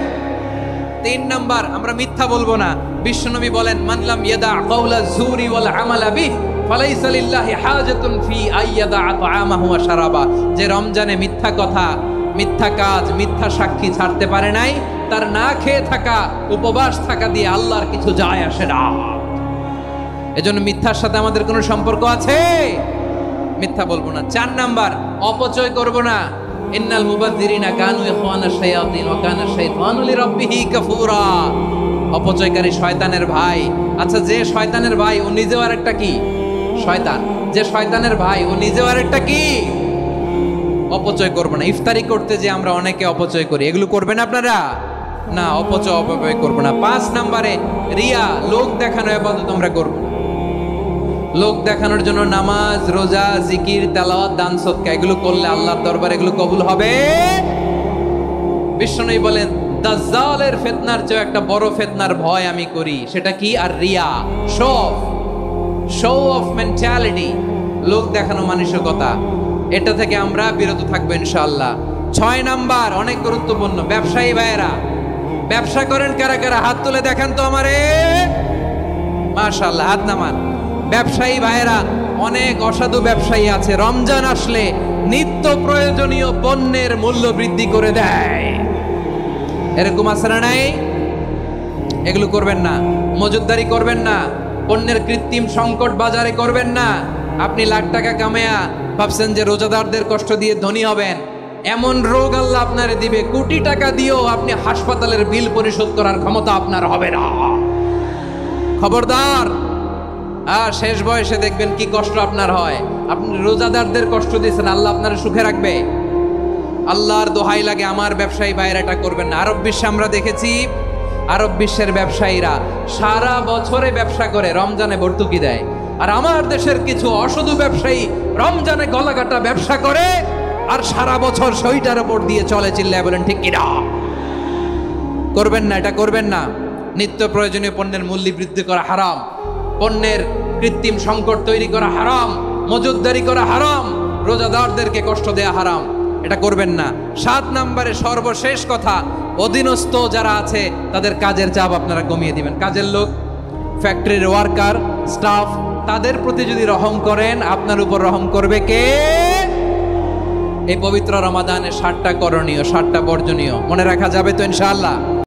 3 নাম্বার, আমরা মিথ্যা বলবো না। বিশ্বনবী বলেন মানলাম ইয়াদা কাওলা যুরি ওয়াল আমালা বিহি ফালাইসা লিল্লাহি হাজাতুন ফি আইয়াদা তাআমাহু ওয়া শারাবা। যে রমজানে মিথ্যা কথা, মিথ্যা কাজ, মিথ্যা সাক্ষী ছাড়তে পারে নাই, তার না খেয়ে থাকা, উপবাস থাকা দিয়ে আল্লাহর কিছু যায় আসে না। এজন্য মিথ্যার সাথে আমাদের কোনো সম্পর্ক আছে? মিথ্যা বলবো না। 4 নাম্বার, অপচয় করব না। ইন্নাল মুবাযযিরিনা কানু ইখওয়ানাশ শায়াতিন ওয়া কানা শাইতানু লিরাব্বিহি কাফুরা। অপচয়কারী শয়তানের ভাই। আচ্ছা, যে শয়তানের ভাই ও নিজেও আরেকটা কি? শয়তান। যে শয়তানের ভাই ও নিজেও আরেকটা কি? অপচয় করব না। ইফতারি করতে যে আমরা অনেকে অপচয় করি, এগুলো করবেন আপনারা? না, অপচয় অপব্যয় করব না। 5 নম্বরে রিয়া, লোক দেখানো ইবাদত আমরা করব না। লোক দেখানোর জন্য নামাজ, রোজা, জিকির, তেলাওয়াত, দান, সদকা এগুলো করলে আল্লাহর দরবারে এগুলো কবুল হবে? বিশ্বনবী বলেন দাজ্জালের ফিতনার চেয়ে একটা বড় ফিতনার ভয় আমি করি, সেটা কি? আর রিয়া, শো অফ মেন্টালিটি, লোক দেখানো মানসিকতা। এটা থেকে আমরা বিরত থাকবো ইনশাআল্লাহ। 6 নাম্বার, অনেক গুরুত্বপূর্ণ। ব্যবসায়ী ভাইয়েরা, ব্যবসা করেন কারা কারা? হাত তুলে দেখান তো আমারে। মাশাআল্লাহ, হাত নামান। ব্যবসায়ী ভাইয়েরা, অনেক অসাধু ব্যবসায়ী আছে রমজান আসলে নিত্য প্রয়োজনীয় পণ্যের মূল্য বৃদ্ধি করে দেয়। এরকম আছে না নাই? এগুলো করবেন না। মজুদদারি করবেন না। পণ্যের কৃত্রিম সংকট বাজারে করবেন না। আপনি লাখ টাকা কামায়া ভাবছেন যে রোজাদারদের কষ্ট দিয়ে ধনী হবেন। এমন রোগ আল্লাহ আপনারে দিবে, কোটি টাকা দিয়েও আপনি হাসপাতালের বিল পরিশোধ করার ক্ষমতা আপনার হবে না। খবরদার। শেষ বয়সে দেখবেন কি কষ্ট আপনার হয়। আপনি রোজাদারদের কষ্ট দিয়েছেন, আল্লাহ আপনার সুখে রাখবে? আল্লাহর দোহাই লাগে, আমার ব্যবসায়ী ভাইয়েরা এটা করবেন না। আরব বিশ্বে আমরা দেখেছি, আরব বিশ্বের ব্যবসায়ীরা সারা বছরে ব্যবসা করে, রমজানে ভর্তুকি দেয়। আর আমার দেশের কিছু অসাধু ব্যবসায়ী রমজানে গলাকাটা ব্যবসা করে আর সারা বছর সইটার উপর দিয়ে চলে। চিল্লায় বলেন ঠিক কিনা? করবেন না, এটা করবেন না। নিত্য প্রয়োজনীয় পণ্যের মূল্য বৃদ্ধি করা হারাম, পণ্যের কৃত্রিম সংকট তৈরি করা হারাম, মজুদদারি করা হারাম, রোজাদারদেরকে কষ্ট দেয়া হারাম। এটা করবেন না। 7 নম্বরে সর্বশেষ কথা, অধীনস্থ যারা আছে তাদের কাজের চাপ আপনারা কমিয়ে দিবেন। কাজের লোক, ফ্যাক্টরির ওয়ার্কার, স্টাফ, তাদের প্রতি যদি রহম করেন, আপনার উপর রহম করবে কে? এই পবিত্র রমাদানে 7টা করণীয়, 7টা বর্জনীয় মনে রাখা যাবে তো ইনশাআল্লাহ?